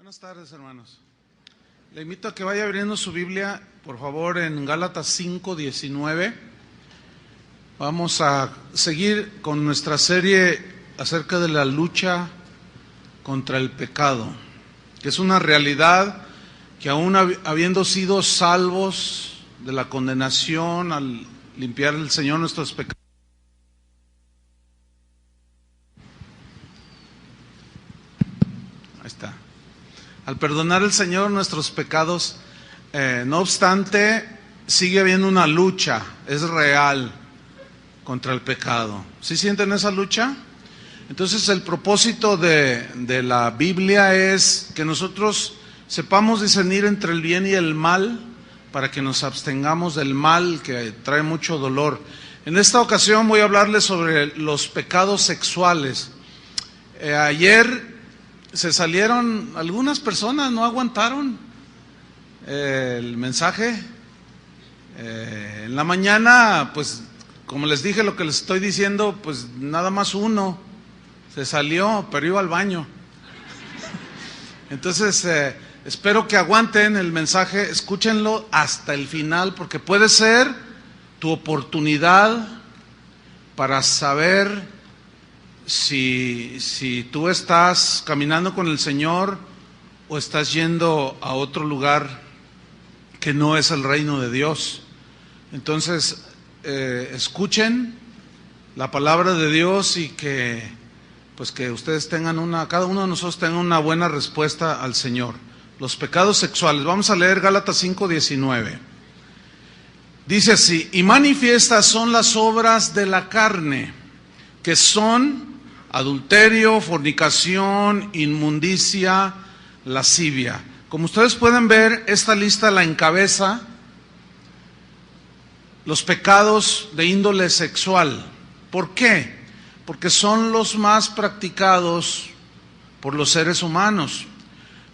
Buenas tardes, hermanos. Le invito a que vaya abriendo su Biblia, por favor, en Gálatas 5:19. Vamos a seguir con nuestra serie acerca de la lucha contra el pecado, que es una realidad que aún habiendo sido salvos de la condenación al limpiar el Señor nuestros pecados, ahí está. Al perdonar el Señor nuestros pecados, no obstante, sigue habiendo una lucha, es real, contra el pecado. ¿Sí sienten esa lucha? Entonces el propósito de la Biblia es que nosotros sepamos discernir entre el bien y el mal, para que nos abstengamos del mal que trae mucho dolor. En esta ocasión voy a hablarles sobre los pecados sexuales. Ayer se salieron algunas personas, no aguantaron el mensaje. En la mañana, pues como les dije lo que les estoy diciendo, pues nada más uno se salió, pero iba al baño. Entonces espero que aguanten el mensaje, escúchenlo hasta el final, porque puede ser tu oportunidad para saber si tú estás caminando con el Señor o estás yendo a otro lugar que no es el reino de Dios. Entonces, escuchen la palabra de Dios y que ustedes tengan cada uno de nosotros tenga una buena respuesta al Señor. Los pecados sexuales. Vamos a leer Gálatas 5:19. Dice así: y manifiestas son las obras de la carne, que son adulterio, fornicación, inmundicia, lascivia. Como ustedes pueden ver, esta lista la encabeza los pecados de índole sexual. ¿Por qué? Porque son los más practicados por los seres humanos.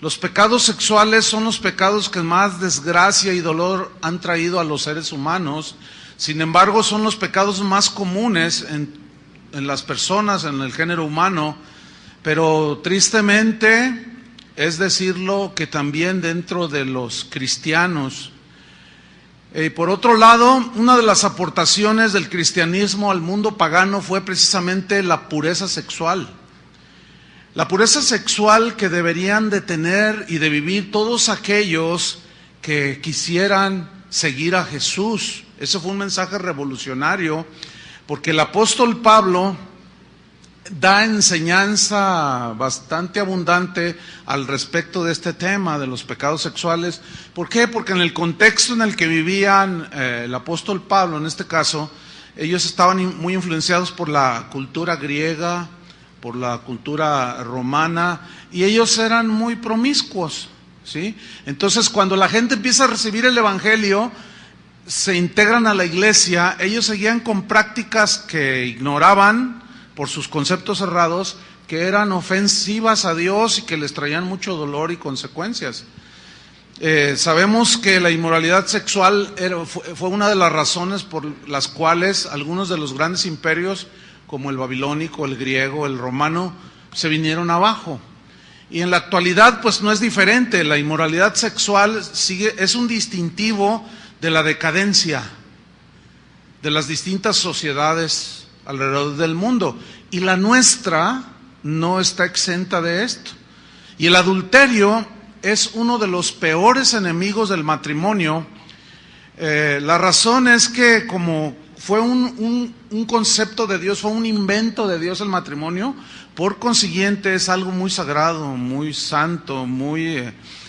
Los pecados sexuales son los pecados que más desgracia y dolor han traído a los seres humanos. Sin embargo, son los pecados más comunes en las personas, en el género humano, pero tristemente es decirlo que también dentro de los cristianos. Por otro lado, una de las aportaciones del cristianismo al mundo pagano fue precisamente la pureza sexual. La pureza sexual que deberían de tener y de vivir todos aquellos que quisieran seguir a Jesús. Ese fue un mensaje revolucionario, porque el apóstol Pablo da enseñanza bastante abundante al respecto de este tema de los pecados sexuales. ¿Por qué? Porque en el contexto en el que vivían el apóstol Pablo, en este caso, ellos estaban muy influenciados por la cultura griega, por la cultura romana, y ellos eran muy promiscuos, ¿sí? Entonces, cuando la gente empieza a recibir el evangelio, se integran a la iglesia, ellos seguían con prácticas que ignoraban por sus conceptos cerrados, que eran ofensivas a Dios y que les traían mucho dolor y consecuencias. Sabemos que la inmoralidad sexual fue una de las razones por las cuales algunos de los grandes imperios, como el babilónico, el griego, el romano, se vinieron abajo. Y en la actualidad pues no es diferente. La inmoralidad sexual es un distintivo de la decadencia de las distintas sociedades alrededor del mundo, y la nuestra no está exenta de esto. Y el adulterio es uno de los peores enemigos del matrimonio. La razón es que como fue un concepto de Dios, fue un invento de Dios el matrimonio, por consiguiente es algo muy sagrado, muy santo,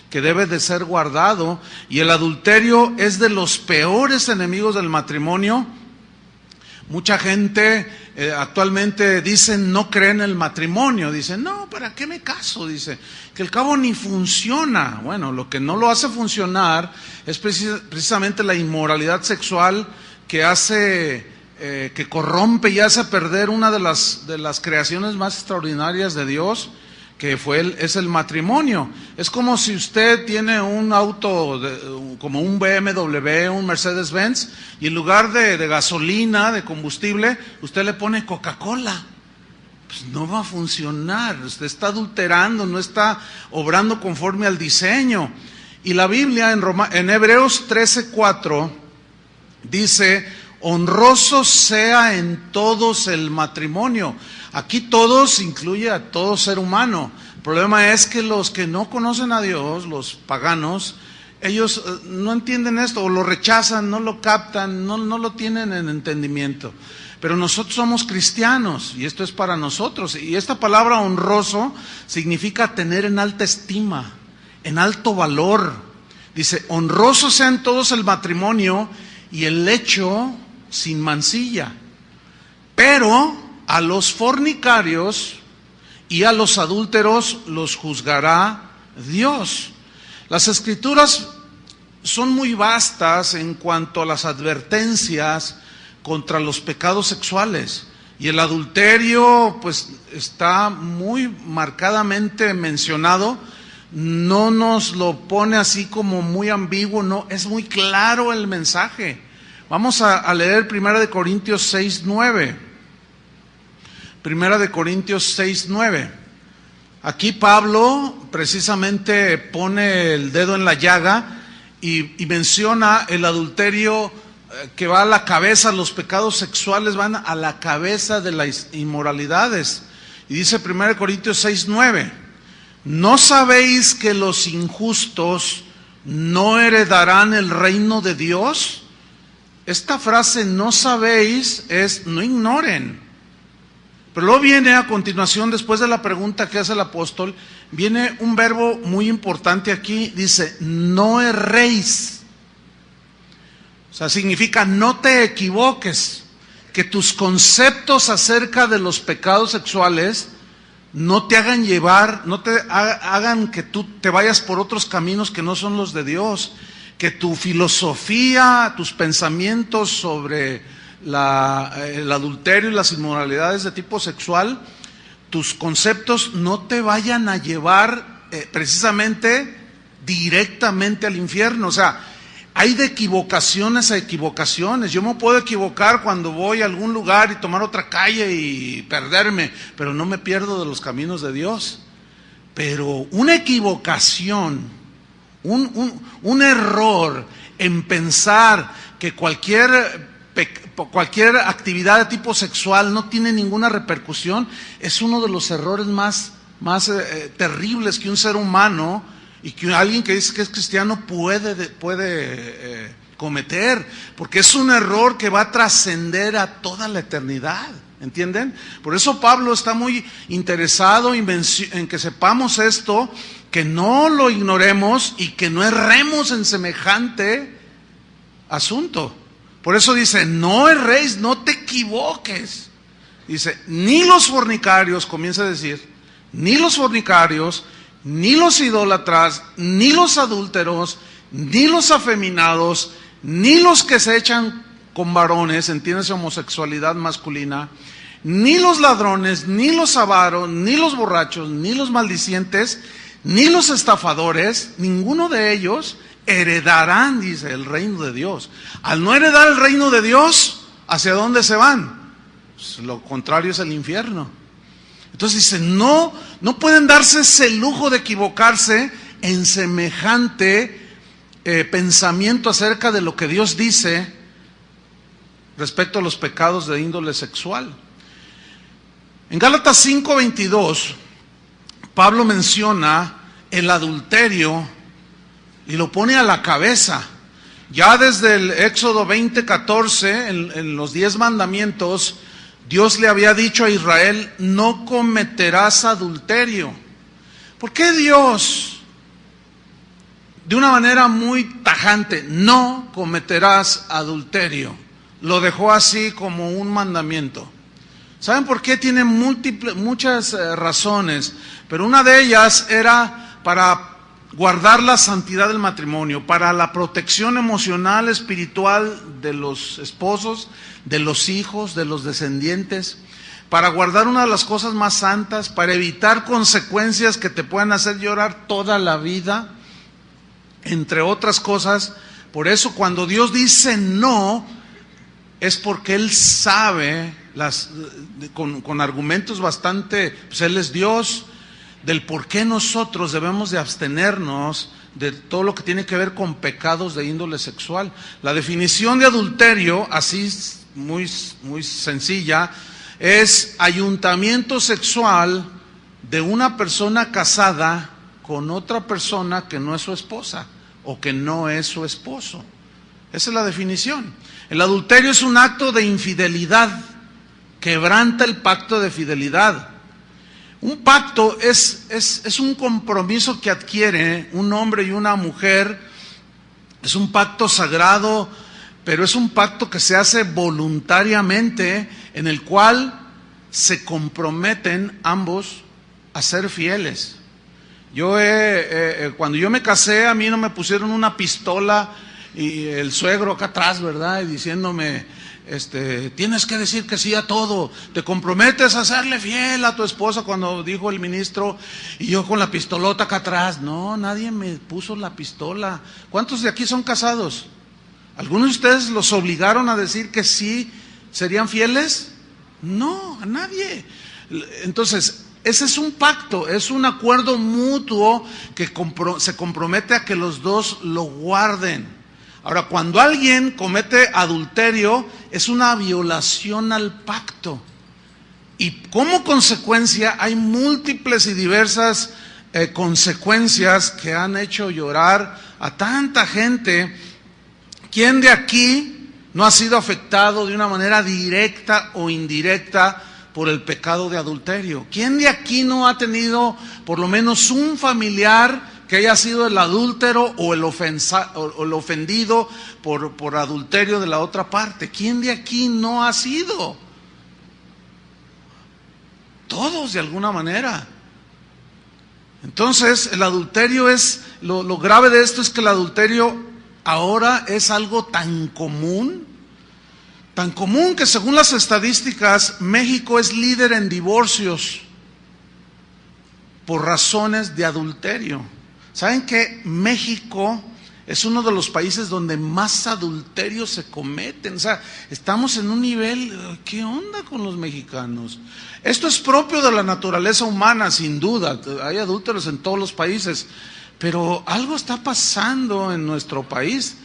que debe de ser guardado, y el adulterio es de los peores enemigos del matrimonio. Mucha gente actualmente no cree en el matrimonio, dice, no, ¿para qué me caso? Dice, que al cabo ni funciona. Bueno, lo que no lo hace funcionar es precisamente la inmoralidad sexual que hace, que corrompe y hace perder una de las creaciones más extraordinarias de Dios, que es el matrimonio. Es como si usted tiene un auto como un BMW, un Mercedes-Benz, y en lugar de gasolina, de combustible, usted le pone Coca-Cola. pues no va a funcionar. Usted está adulterando, no está obrando conforme al diseño. Y la Biblia en Hebreos 13:4 dice: honroso sea en todos el matrimonio. Aquí todos incluye a todo ser humano. El problema es que los que no conocen a Dios, los paganos, ellos no entienden esto, o lo rechazan, no lo captan, no lo tienen en entendimiento. Pero nosotros somos cristianos y esto es para nosotros. Y esta palabra honroso significa tener en alta estima, en alto valor. Dice: honroso sea en todos el matrimonio y el lecho sin mancilla. Pero a los fornicarios y a los adúlteros los juzgará Dios. Las Escrituras son muy vastas en cuanto a las advertencias contra los pecados sexuales. Y el adulterio pues está muy marcadamente mencionado. No nos lo pone así como muy ambiguo, no, es muy claro el mensaje. Vamos a leer 1 Corintios 6:9. 1 Corintios 6:9. Aquí Pablo precisamente pone el dedo en la llaga y menciona el adulterio que va a la cabeza. Los pecados sexuales van a la cabeza de las inmoralidades. Y dice 1 Corintios 6:9: ¿no sabéis que los injustos no heredarán el reino de Dios? Esta frase, no sabéis, es no ignoren. Pero luego viene a continuación, después de la pregunta que hace el apóstol, viene un verbo muy importante aquí, dice: no erréis. O sea, significa no te equivoques, que tus conceptos acerca de los pecados sexuales no te hagan llevar, no te hagan que tú te vayas por otros caminos que no son los de Dios, que tu filosofía, tus pensamientos sobre el adulterio y las inmoralidades de tipo sexual, tus conceptos no te vayan a llevar precisamente directamente al infierno. O sea, hay de equivocaciones a equivocaciones. Yo me puedo equivocar cuando voy a algún lugar y tomar otra calle y perderme, pero no me pierdo de los caminos de Dios. Pero una equivocación, un error en pensar que cualquier actividad de tipo sexual no tiene ninguna repercusión, es uno de los errores más terribles que un ser humano y que alguien que dice que es cristiano puede cometer, porque es un error que va a trascender a toda la eternidad, ¿entienden? Por eso Pablo está muy interesado en que sepamos esto, que no lo ignoremos y que no erremos en semejante asunto. Por eso dice: no erréis, no te equivoques. Dice: ni los fornicarios, comienza a decir, ni los fornicarios, ni los idólatras, ni los adúlteros, ni los afeminados, ni los que se echan con varones, entiéndase homosexualidad masculina, ni los ladrones, ni los avaros, ni los borrachos, ni los maldicientes, ni los estafadores, ninguno de ellos heredarán, dice, el reino de Dios. Al no heredar el reino de Dios, ¿hacia dónde se van? Pues lo contrario es el infierno. Entonces dice, no pueden darse ese lujo de equivocarse en semejante pensamiento acerca de lo que Dios dice respecto a los pecados de índole sexual. En Gálatas 5:22, Pablo menciona el adulterio y lo pone a la cabeza. Ya desde el Éxodo 20:14, en los 10 mandamientos, Dios le había dicho a Israel: no cometerás adulterio. ¿Por qué Dios, de una manera muy tajante, no cometerás adulterio, lo dejó así como un mandamiento? ¿Saben por qué? Tiene muchas razones, pero una de ellas era para guardar la santidad del matrimonio, para la protección emocional, espiritual de los esposos, de los hijos, de los descendientes, para guardar una de las cosas más santas, para evitar consecuencias que te puedan hacer llorar toda la vida, entre otras cosas. Por eso cuando Dios dice no, es porque Él sabe con argumentos bastante, pues Él es Dios, del por qué nosotros debemos de abstenernos de todo lo que tiene que ver con pecados de índole sexual. La definición de adulterio, así muy sencilla, es ayuntamiento sexual de una persona casada con otra persona que no es su esposa o que no es su esposo. Esa es la definición. El adulterio es un acto de infidelidad, quebranta el pacto de fidelidad. Un pacto es un compromiso que adquiere un hombre y una mujer, es un pacto sagrado, pero es un pacto que se hace voluntariamente, en el cual se comprometen ambos a ser fieles. Cuando yo me casé, a mí no me pusieron una pistola y el suegro acá atrás, ¿verdad? Y diciéndome, tienes que decir que sí a todo, te comprometes a serle fiel a tu esposa, cuando dijo el ministro, y yo con la pistolota acá atrás. No, nadie me puso la pistola. ¿Cuántos de aquí son casados? ¿Algunos de ustedes los obligaron a decir que sí serían fieles? No, a nadie. Entonces, ese es un pacto, es un acuerdo mutuo que se compromete a que los dos lo guarden. Ahora, cuando alguien comete adulterio, es una violación al pacto. Y como consecuencia, hay múltiples y diversas consecuencias que han hecho llorar a tanta gente. ¿Quién de aquí no ha sido afectado de una manera directa o indirecta por el pecado de adulterio? ¿Quién de aquí no ha tenido por lo menos un familiar que haya sido el adúltero o el ofendido por adulterio de la otra parte? ¿Quién de aquí no ha sido? Todos, de alguna manera. Entonces, el adulterio lo grave de esto es que el adulterio ahora es algo tan común que según las estadísticas, México es líder en divorcios por razones de adulterio. ¿Saben que México es uno de los países donde más adulterios se cometen? O sea, estamos en un nivel, ¿qué onda con los mexicanos? Esto es propio de la naturaleza humana, sin duda. Hay adúlteros en todos los países, pero algo está pasando en nuestro país.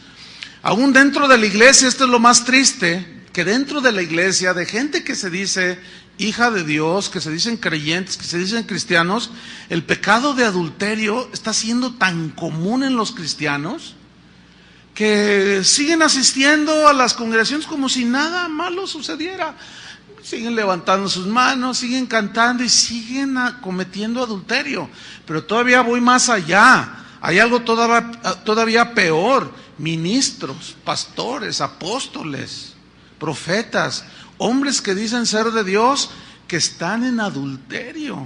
Aún dentro de la iglesia, esto es lo más triste, que dentro de la iglesia, de gente que se dice hija de Dios, que se dicen creyentes, que se dicen cristianos, el pecado de adulterio está siendo tan común en los cristianos que siguen asistiendo a las congregaciones como si nada malo sucediera. Siguen levantando sus manos, siguen cantando y siguen cometiendo adulterio. Pero todavía voy más allá. Hay algo todavía peor. Ministros, pastores, apóstoles, profetas, hombres que dicen ser de Dios, que están en adulterio,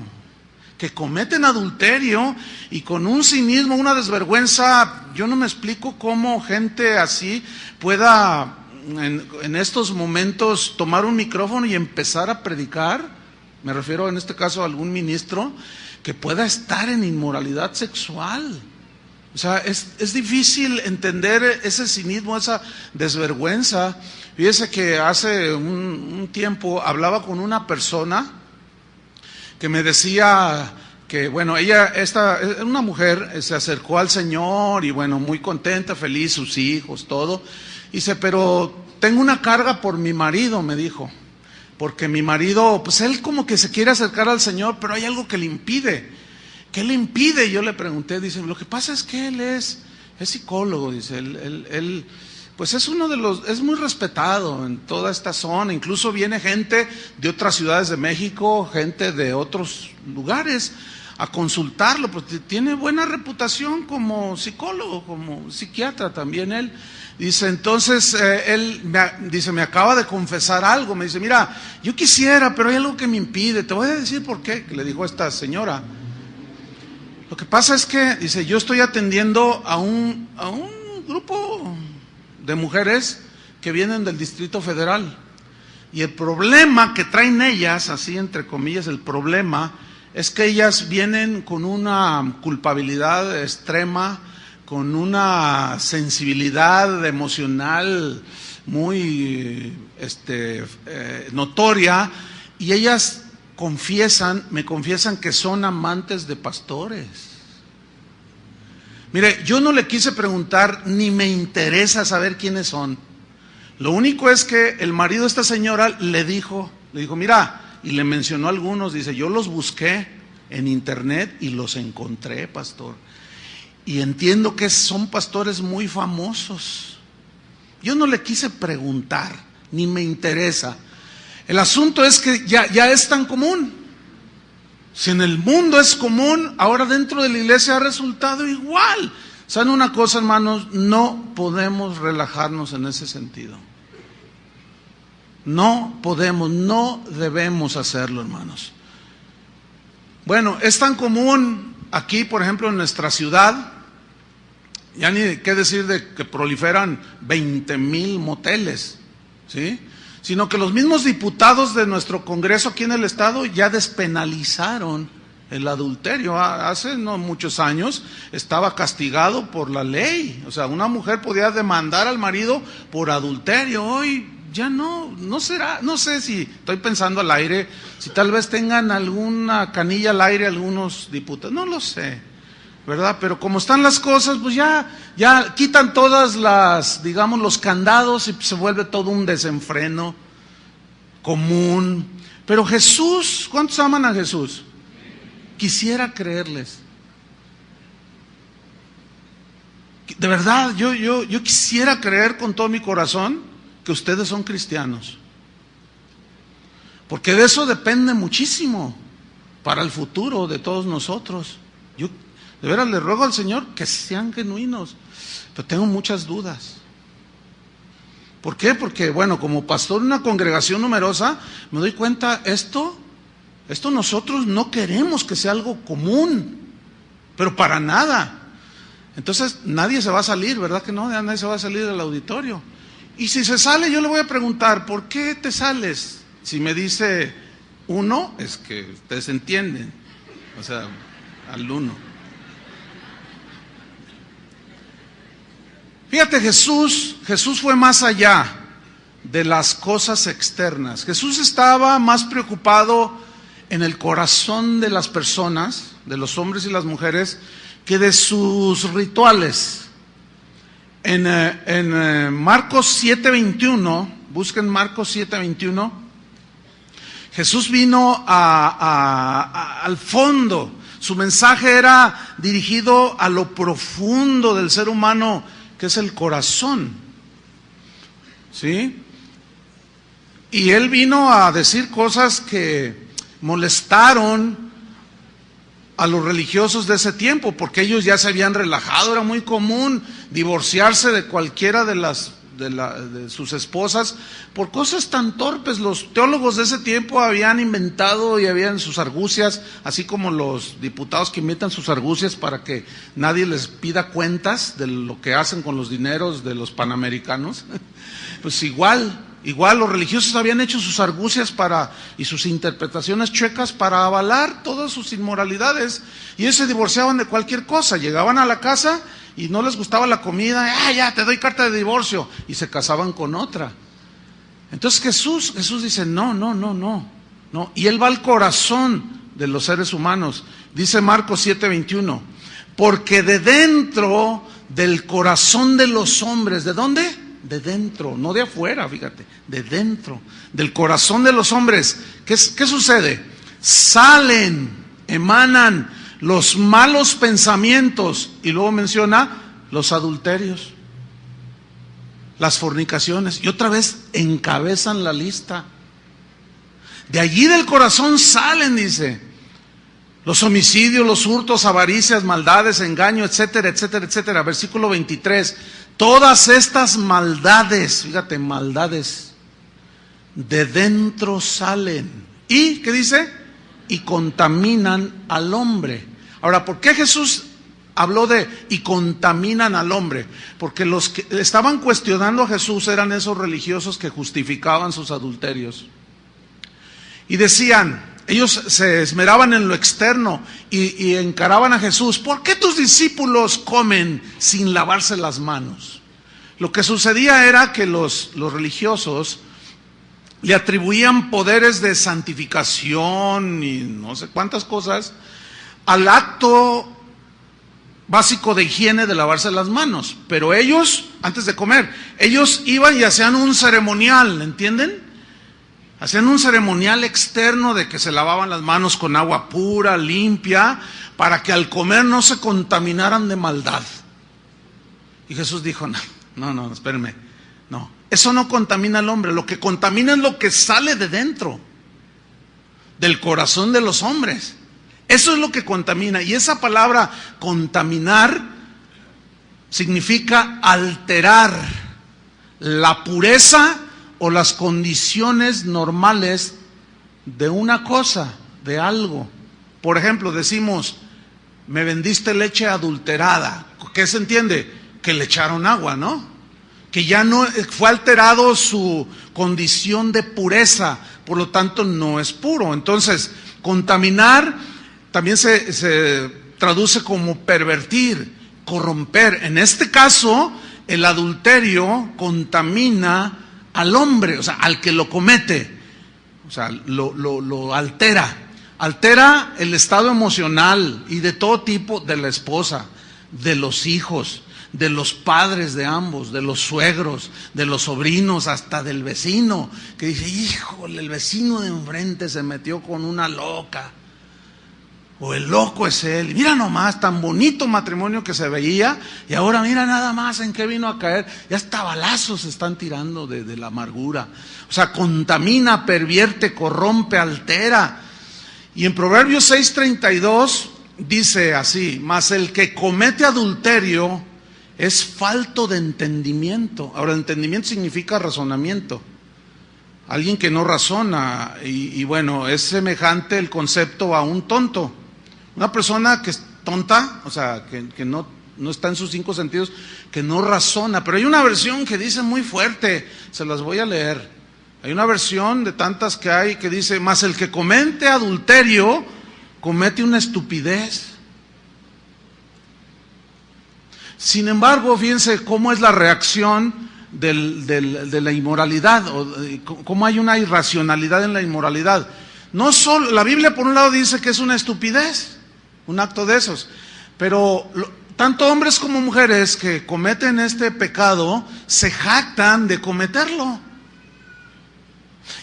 que cometen adulterio y con un cinismo, una desvergüenza. Yo no me explico cómo gente así pueda en estos momentos tomar un micrófono y empezar a predicar. Me refiero en este caso a algún ministro que pueda estar en inmoralidad sexual. O sea, es difícil entender ese cinismo, esa desvergüenza. Fíjese que hace un tiempo hablaba con una persona que me decía que, bueno, una mujer se acercó al Señor y, bueno, muy contenta, feliz, sus hijos, todo. Dice, pero tengo una carga por mi marido, me dijo, porque mi marido, pues él como que se quiere acercar al Señor, pero hay algo que le impide. ¿Qué le impide? Yo le pregunté, dice, lo que pasa es que él es psicólogo, dice, él pues es muy respetado en toda esta zona, incluso viene gente de otras ciudades de México, gente de otros lugares a consultarlo, pues tiene buena reputación como psicólogo, como psiquiatra también él. Dice, entonces, me acaba de confesar algo, me dice, mira, yo quisiera, pero hay algo que me impide, te voy a decir por qué, que le dijo a esta señora. Lo que pasa es que, dice, yo estoy atendiendo a un grupo de mujeres que vienen del Distrito Federal. Y el problema que traen ellas, así entre comillas, el problema es que ellas vienen con una culpabilidad extrema, con una sensibilidad emocional muy notoria, y ellas me confiesan que son amantes de pastores. Mire, yo no le quise preguntar, ni me interesa saber quiénes son. Lo único es que el marido de esta señora le dijo, mira, y le mencionó a algunos, dice, yo los busqué en internet y los encontré, pastor. Y entiendo que son pastores muy famosos. Yo no le quise preguntar, ni me interesa. El asunto es que ya es tan común. Si en el mundo es común, ahora dentro de la iglesia ha resultado igual. ¿Saben una cosa, hermanos? No podemos relajarnos en ese sentido. No podemos, no debemos hacerlo, hermanos. Bueno, es tan común aquí, por ejemplo, en nuestra ciudad, ya ni qué decir de que proliferan 20,000 moteles, ¿sí? Sino que los mismos diputados de nuestro Congreso aquí en el estado ya despenalizaron el adulterio. Hace no muchos años estaba castigado por la ley, o sea, una mujer podía demandar al marido por adulterio. Hoy ya no será, no sé si estoy pensando al aire, si tal vez tengan alguna canilla al aire algunos diputados, no lo sé, ¿verdad? Pero como están las cosas, pues ya quitan todas las, digamos, los candados y se vuelve todo un desenfreno común. Pero Jesús, ¿cuántos aman a Jesús? Quisiera creerles. De verdad, yo quisiera creer con todo mi corazón que ustedes son cristianos, porque de eso depende muchísimo para el futuro de todos nosotros. Yo de veras le ruego al Señor que sean genuinos, pero tengo muchas dudas. ¿Por qué? Porque, bueno, como pastor de una congregación numerosa, me doy cuenta, esto nosotros no queremos que sea algo común, pero para nada. Entonces nadie se va a salir, ¿verdad que no? Nadie se va a salir del auditorio. Y si se sale, yo le voy a preguntar, ¿por qué te sales? Si me dice uno, es que ustedes entienden, o sea, al uno. Fíjate, Jesús fue más allá de las cosas externas. Jesús estaba más preocupado en el corazón de las personas, de los hombres y las mujeres, que de sus rituales. En Marcos 7:21, busquen Marcos 7:21, Jesús vino al fondo. Su mensaje era dirigido a lo profundo del ser humano, que es el corazón, ¿sí? Y él vino a decir cosas que molestaron a los religiosos de ese tiempo, porque ellos ya se habían relajado. Era muy común divorciarse de cualquiera de sus esposas por cosas tan torpes. Los teólogos de ese tiempo habían inventado y habían sus argucias, así como los diputados que inventan sus argucias para que nadie les pida cuentas de lo que hacen con los dineros de los panamericanos. Pues igual los religiosos habían hecho sus argucias y sus interpretaciones chuecas para avalar todas sus inmoralidades, y ellos se divorciaban de cualquier cosa. Llegaban a la casa y no les gustaba la comida, ya te doy carta de divorcio, y se casaban con otra. Entonces Jesús dice, no, y él va al corazón de los seres humanos. Dice Marcos 7:21, porque de dentro del corazón de los hombres, ¿de dónde? De dentro, no de afuera, fíjate, de dentro, del corazón de los hombres, ¿qué sucede? Emanan los malos pensamientos, y luego menciona los adulterios, las fornicaciones, y otra vez encabezan la lista. De allí del corazón salen, dice, los homicidios, los hurtos, avaricias, maldades, engaño, etcétera, etcétera, etcétera. Versículo 23. Todas estas maldades, fíjate, maldades, de dentro salen. ¿Y qué dice? Y contaminan al hombre. Ahora, ¿por qué Jesús habló de y contaminan al hombre? Porque los que estaban cuestionando a Jesús eran esos religiosos que justificaban sus adulterios. Y decían, ellos se esmeraban en lo externo y encaraban a Jesús. ¿Por qué tus discípulos comen sin lavarse las manos? Lo que sucedía era que los religiosos le atribuían poderes de santificación y no sé cuántas cosas al acto básico de higiene de lavarse las manos. Pero ellos, antes de comer, ellos iban y hacían un ceremonial, ¿entienden? Hacían un ceremonial externo de que se lavaban las manos con agua pura, limpia, para que al comer no se contaminaran de maldad. Y Jesús dijo, no, espérenme, no, eso no contamina al hombre, lo que contamina es lo que sale de dentro, del corazón de los hombres. Eso es lo que contamina, y esa palabra contaminar significa alterar la pureza o las condiciones normales de una cosa, de algo. Por ejemplo, decimos, me vendiste leche adulterada. ¿Qué se entiende? Que le echaron agua, ¿no? Que ya no fue alterado su condición de pureza, por lo tanto no es puro. Entonces, contaminar también se traduce como pervertir, corromper. En este caso, el adulterio contamina al hombre, o sea, al que lo comete, o sea, lo altera. Altera el estado emocional y de todo tipo de la esposa, de los hijos, de los padres de ambos, de los suegros, de los sobrinos, hasta del vecino, que dice, híjole, el vecino de enfrente se metió con una loca, o el loco es él, y mira nomás, tan bonito matrimonio que se veía, y ahora mira nada más en qué vino a caer, ya hasta balazos se están tirando de la amargura. O sea, contamina, pervierte, corrompe, altera. Y en Proverbios 6:32 dice así, mas el que comete adulterio es falto de entendimiento. Ahora, entendimiento significa razonamiento. Alguien que no razona, y bueno, es semejante el concepto a un tonto. Una persona que es tonta, o sea, que no está en sus 5 sentidos, que no razona. Pero hay una versión que dice muy fuerte, se las voy a leer. Hay una versión de tantas que hay que dice, mas el que comete adulterio comete una estupidez. Sin embargo, fíjense cómo es la reacción de la inmoralidad, o cómo hay una irracionalidad en la inmoralidad. No solo, la Biblia por un lado dice que es una estupidez, un acto de esos, pero tanto hombres como mujeres que cometen este pecado se jactan de cometerlo.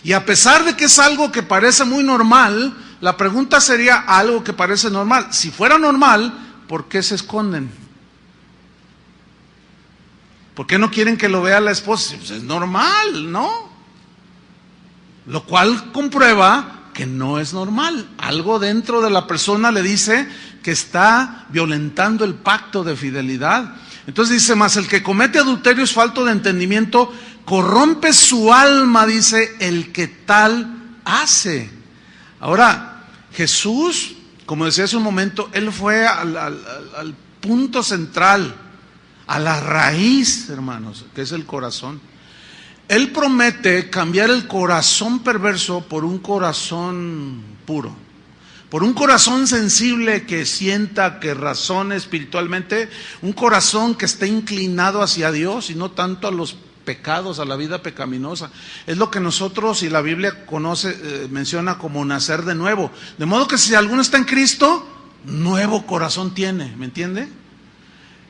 Y a pesar de que es algo que parece muy normal, la pregunta sería algo que parece normal. Si fuera normal, ¿por qué se esconden? ¿Por qué no quieren que lo vea la esposa? Pues es normal, ¿no? Lo cual comprueba que no es normal. Algo dentro de la persona le dice que está violentando el pacto de fidelidad. Entonces dice, mas el que comete adulterio es falto de entendimiento, corrompe su alma, dice, el que tal hace. Ahora, Jesús, como decía hace un momento, Él fue al punto central, a la raíz, hermanos, que es el corazón. Él promete cambiar el corazón perverso por un corazón puro, por un corazón sensible que sienta, que razone espiritualmente, un corazón que esté inclinado hacia Dios y no tanto a los pecados, a la vida pecaminosa. Es lo que nosotros y la Biblia menciona como nacer de nuevo. De modo que si alguno está en Cristo, nuevo corazón tiene, ¿me entiende?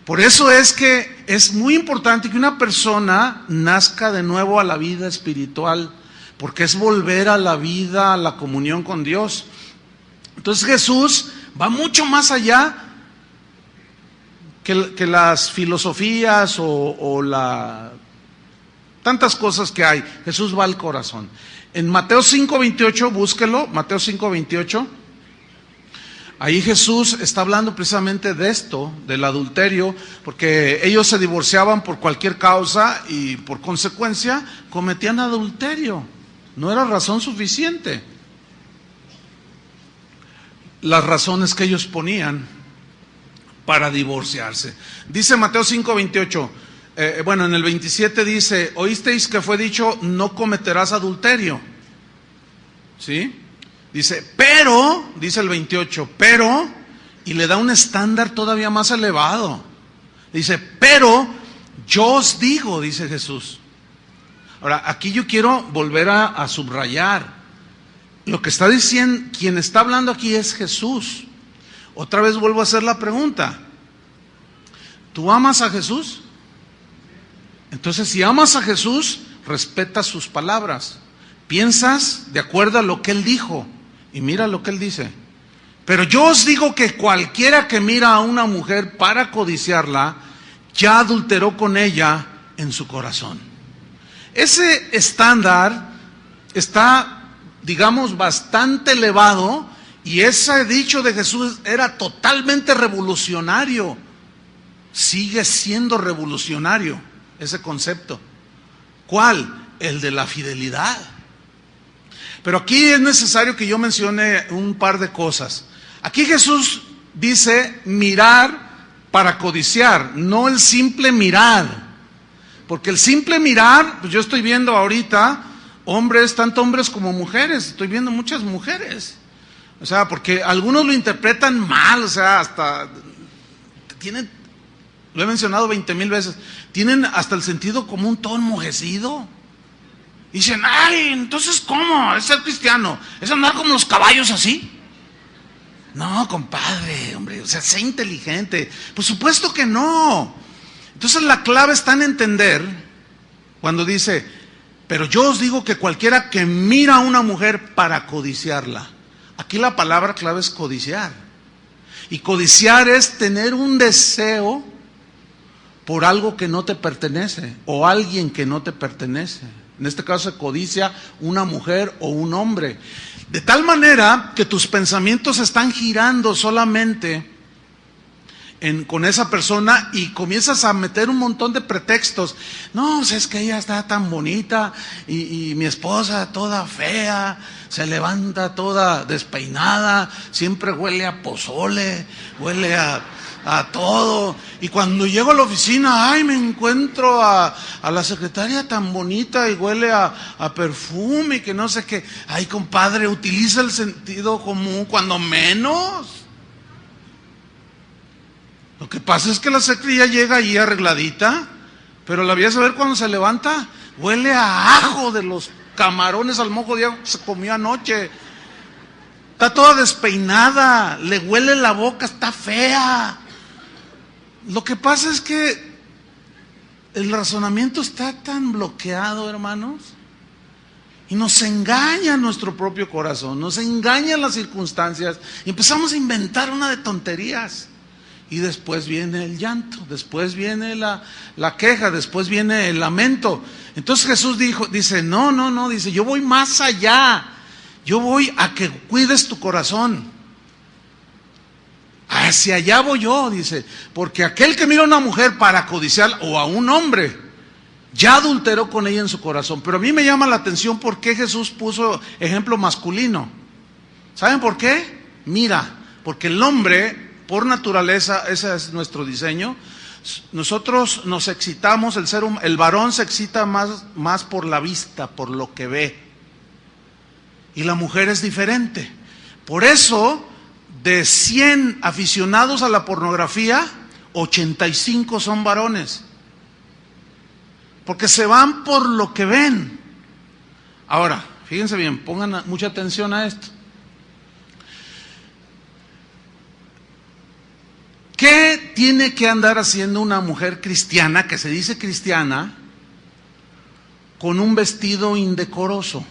Por eso es que es muy importante que una persona nazca de nuevo a la vida espiritual, porque es volver a la vida, a la comunión con Dios. Entonces Jesús va mucho más allá que las filosofías o tantas cosas que hay. Jesús va al corazón. En Mateo 5:28, búsquelo, Mateo 5:28. Ahí Jesús está hablando precisamente de esto, del adulterio, porque ellos se divorciaban por cualquier causa y por consecuencia cometían adulterio. No era razón suficiente. Las razones que ellos ponían para divorciarse. Dice Mateo 5:28, bueno, en el 27 dice, oísteis que fue dicho, no cometerás adulterio. ¿Sí? Dice, pero, dice el 28, y le da un estándar todavía más elevado. Dice, pero Yo os digo, dice Jesús. Ahora, aquí yo quiero volver a subrayar. Lo que está diciendo, quien está hablando aquí es Jesús. Otra vez vuelvo a hacer la pregunta. ¿Tú amas a Jesús? Entonces, si amas a Jesús, respeta sus palabras. Piensas de acuerdo a lo que Él dijo. Y mira lo que Él dice. Pero yo os digo que cualquiera que mira a una mujer para codiciarla, ya adulteró con ella en su corazón. Ese estándar está, digamos, bastante elevado, y ese dicho de Jesús era totalmente revolucionario. Sigue siendo revolucionario ese concepto. ¿Cuál? El de la fidelidad. Pero aquí es necesario que yo mencione un par de cosas. Aquí Jesús dice mirar para codiciar, no el simple mirar. Porque el simple mirar, pues yo estoy viendo ahorita hombres, tanto hombres como mujeres, estoy viendo muchas mujeres. O sea, porque algunos lo interpretan mal, o sea, hasta tienen, lo he mencionado 20,000 veces, tienen hasta el sentido común todo enmojecido. Dicen, ay, entonces ¿cómo? ¿Es ser cristiano? ¿Es andar como los caballos así? No, compadre, hombre, o sea, sé inteligente. Por supuesto que no. Entonces la clave está en entender cuando dice, pero yo os digo que cualquiera que mira a una mujer para codiciarla. Aquí la palabra clave es codiciar. Y codiciar es tener un deseo por algo que no te pertenece o alguien que no te pertenece. En este caso se codicia una mujer o un hombre. De tal manera que tus pensamientos están girando solamente con esa persona y comienzas a meter un montón de pretextos. No, es que ella está tan bonita y mi esposa toda fea, se levanta toda despeinada, siempre huele a pozole, huele a todo, y cuando llego a la oficina, ay, me encuentro a la secretaria tan bonita y huele a perfume y que no sé qué. Ay, compadre, utiliza el sentido común cuando menos. Lo que pasa es que la secretaria llega ahí arregladita, pero la voy a saber cuando se levanta, huele a ajo de los camarones al mojo de ajo que se comió anoche. Está toda despeinada, le huele la boca, está fea. Lo que pasa es que el razonamiento está tan bloqueado, hermanos, y nos engaña nuestro propio corazón, nos engañan las circunstancias, y empezamos a inventar una de tonterías. Y después viene el llanto, después viene la queja, después viene el lamento. Entonces Jesús dice, no, dice, yo voy más allá. Yo voy a que cuides tu corazón. Hacia allá voy yo, dice, porque aquel que mira a una mujer para codiciar o a un hombre, ya adulteró con ella en su corazón. Pero a mí me llama la atención por qué Jesús puso ejemplo masculino. ¿Saben por qué? Mira, porque el hombre, por naturaleza, ese es nuestro diseño. Nosotros nos excitamos, el varón se excita más por la vista, por lo que ve. Y la mujer es diferente. Por eso, de 100 aficionados a la pornografía, 85 son varones. Porque se van por lo que ven. Ahora, fíjense bien, pongan mucha atención a esto. ¿Qué tiene que andar haciendo una mujer cristiana, que se dice cristiana, con un vestido indecoroso?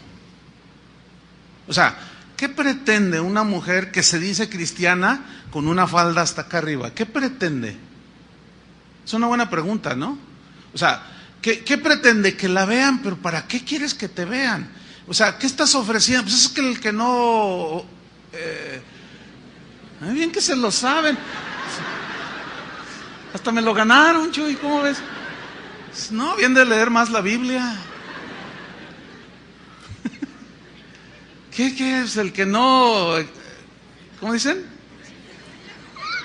O sea, ¿qué pretende una mujer que se dice cristiana con una falda hasta acá arriba? ¿Qué pretende? Es una buena pregunta, ¿no? O sea, ¿qué pretende? Que la vean, pero ¿para qué quieres que te vean? O sea, ¿qué estás ofreciendo? Pues es que el que no... bien que se lo saben. Hasta me lo ganaron, Chuy, ¿cómo ves? No, bien de leer más la Biblia. ¿Qué es el que no, cómo dicen?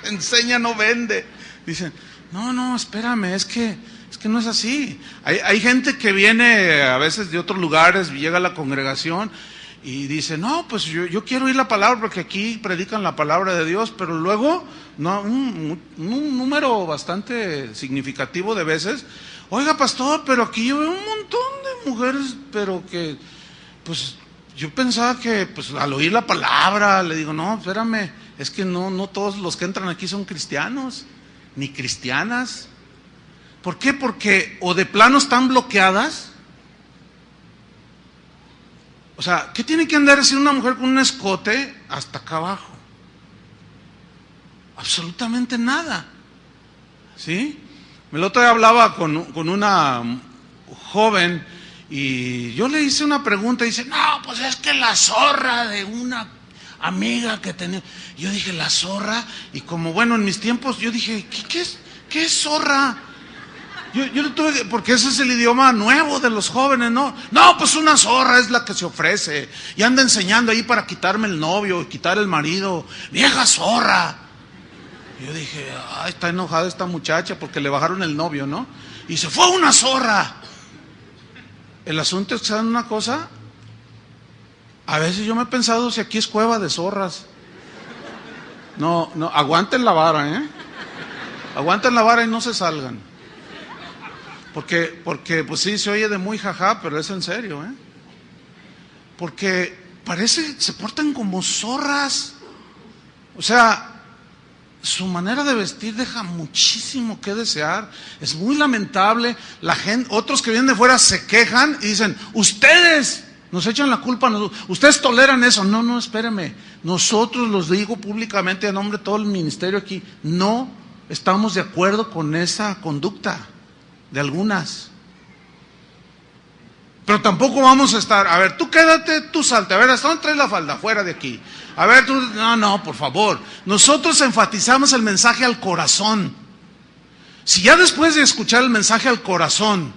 Enseña, no vende. Dicen, no, espérame, es que no es así. Hay gente que viene a veces de otros lugares, llega a la congregación y dice, no, pues yo quiero oír la palabra porque aquí predican la palabra de Dios, pero luego, no, un número bastante significativo de veces, oiga pastor, pero aquí yo veo un montón de mujeres, pero que, pues yo pensaba que pues al oír la palabra, le digo, no, espérame, es que no todos los que entran aquí son cristianos, ni cristianas. ¿Por qué? Porque o de plano están bloqueadas. O sea, ¿qué tiene que andar así una mujer con un escote hasta acá abajo? Absolutamente nada. ¿Sí? El otro día hablaba con una joven y yo le hice una pregunta y dice, no, pues es que la zorra de una amiga que tenía. Yo dije, la zorra, y como bueno, en mis tiempos yo dije, ¿qué es zorra? Yo tuve, porque ese es el idioma nuevo de los jóvenes, ¿no? No, pues una zorra es la que se ofrece y anda enseñando ahí para quitarme el novio y quitar el marido. Vieja zorra. Yo dije, ay, está enojada esta muchacha porque le bajaron el novio, ¿no? Y se fue una zorra. El asunto es que, ¿saben una cosa? A veces yo me he pensado si aquí es cueva de zorras. No, aguanten la vara, ¿eh? Aguanten la vara y no se salgan. Porque pues sí, se oye de muy jajá, pero es en serio, ¿eh? Porque parece, se portan como zorras. O sea, su manera de vestir deja muchísimo que desear. Es muy lamentable. La gente, otros que vienen de fuera se quejan y dicen, ustedes nos echan la culpa, ustedes toleran eso. No, espéreme. Nosotros, los digo públicamente a nombre de todo el ministerio aquí, no estamos de acuerdo con esa conducta de algunas. Pero tampoco vamos a estar, a ver, tú quédate, tú salte, a ver, ¿hasta dónde traes la falda? Fuera de aquí. A ver, tú, no, por favor. Nosotros enfatizamos el mensaje al corazón. Si ya después de escuchar el mensaje al corazón,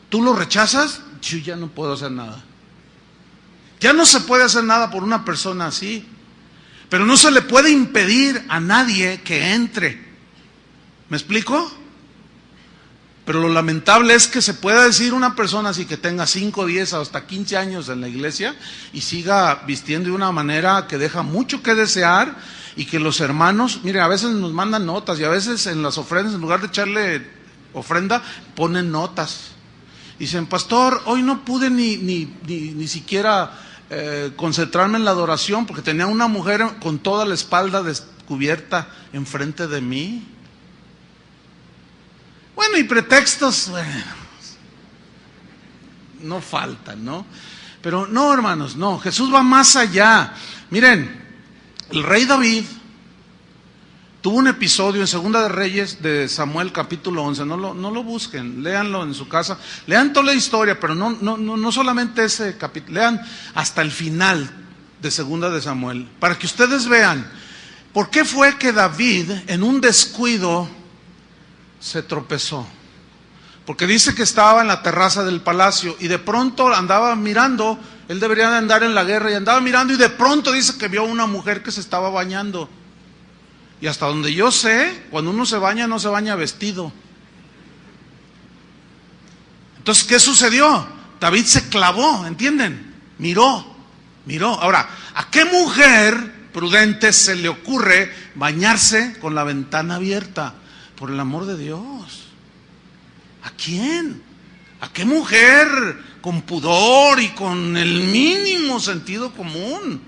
tú lo rechazas, yo ya no puedo hacer nada. Ya no se puede hacer nada por una persona así. Pero no se le puede impedir a nadie que entre. ¿Me explico? Pero lo lamentable es que se pueda decir una persona así que tenga 5, 10 o hasta 15 años en la iglesia y siga vistiendo de una manera que deja mucho que desear, y que los hermanos, mire, a veces nos mandan notas y a veces en las ofrendas, en lugar de echarle ofrenda, ponen notas. Dicen, pastor, hoy no pude ni siquiera concentrarme en la adoración porque tenía una mujer con toda la espalda descubierta enfrente de mí. Bueno, y pretextos, bueno, no faltan, ¿no? Pero no, hermanos, no, Jesús va más allá. Miren, el rey David tuvo un episodio en Segunda de Reyes de Samuel capítulo 11, no lo busquen, léanlo en su casa, lean toda la historia, pero no solamente ese capítulo, lean hasta el final de Segunda de Samuel, para que ustedes vean por qué fue que David en un descuido se tropezó. Porque dice que estaba en la terraza del palacio y de pronto andaba mirando, él debería de andar en la guerra, y andaba mirando y de pronto dice que vio a una mujer que se estaba bañando. Y hasta donde yo sé, cuando uno se baña, no se baña vestido. Entonces, ¿qué sucedió? David se clavó, ¿entienden? Miró. Ahora, ¿a qué mujer prudente se le ocurre bañarse con la ventana abierta? Por el amor de Dios. ¿A quién? ¿A qué mujer con pudor y con el mínimo sentido común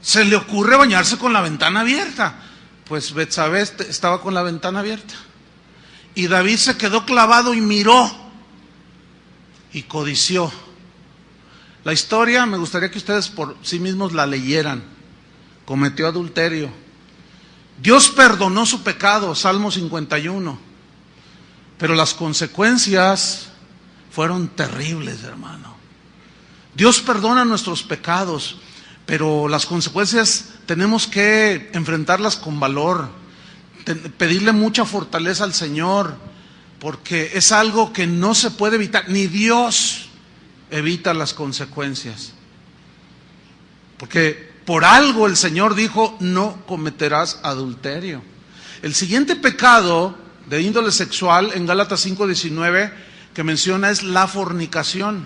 se le ocurre bañarse con la ventana abierta? Pues Betsabé estaba con la ventana abierta. Y David se quedó clavado y miró y codició. La historia me gustaría que ustedes por sí mismos la leyeran. Cometió adulterio. Dios perdonó su pecado, Salmo 51. Pero las consecuencias fueron terribles, hermano. Dios perdona nuestros pecados, pero las consecuencias tenemos que enfrentarlas con valor, pedirle mucha fortaleza al Señor, porque es algo que no se puede evitar, ni Dios evita las consecuencias. Porque por algo el Señor dijo, no cometerás adulterio. El siguiente pecado de índole sexual en Gálatas 5:19 que menciona es la fornicación.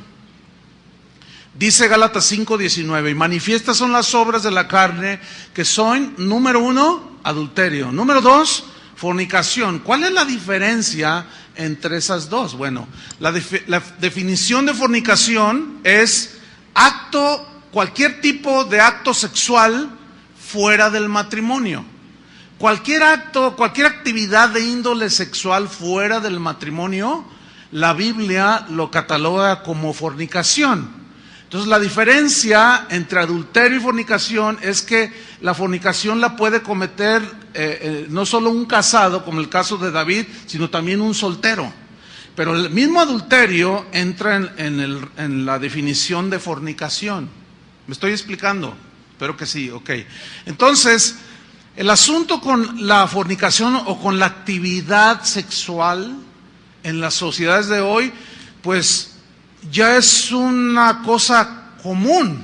Dice Gálatas 5:19, y manifiestas son las obras de la carne, que son, número 1, adulterio. Número 2, fornicación. ¿Cuál es la diferencia entre esas dos? Bueno, la definición de fornicación es cualquier tipo de acto sexual fuera del matrimonio. Cualquier acto, cualquier actividad de índole sexual fuera del matrimonio, la Biblia lo cataloga como fornicación. Entonces la diferencia entre adulterio y fornicación es que la fornicación la puede cometer no solo un casado, como el caso de David, sino también un soltero. Pero el mismo adulterio entra en la definición de fornicación. ¿Me estoy explicando? Espero que sí, ok. Entonces, el asunto con la fornicación o con la actividad sexual en las sociedades de hoy, pues ya es una cosa común,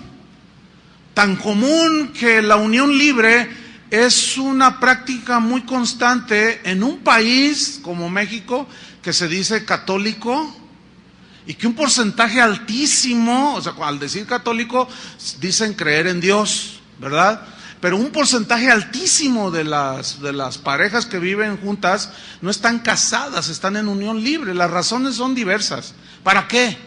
tan común que la unión libre es una práctica muy constante en un país como México, que se dice católico, y que un porcentaje altísimo, o sea, al decir católico, dicen creer en Dios, ¿verdad? Pero un porcentaje altísimo de las parejas que viven juntas no están casadas, están en unión libre. Las razones son diversas. ¿Para qué?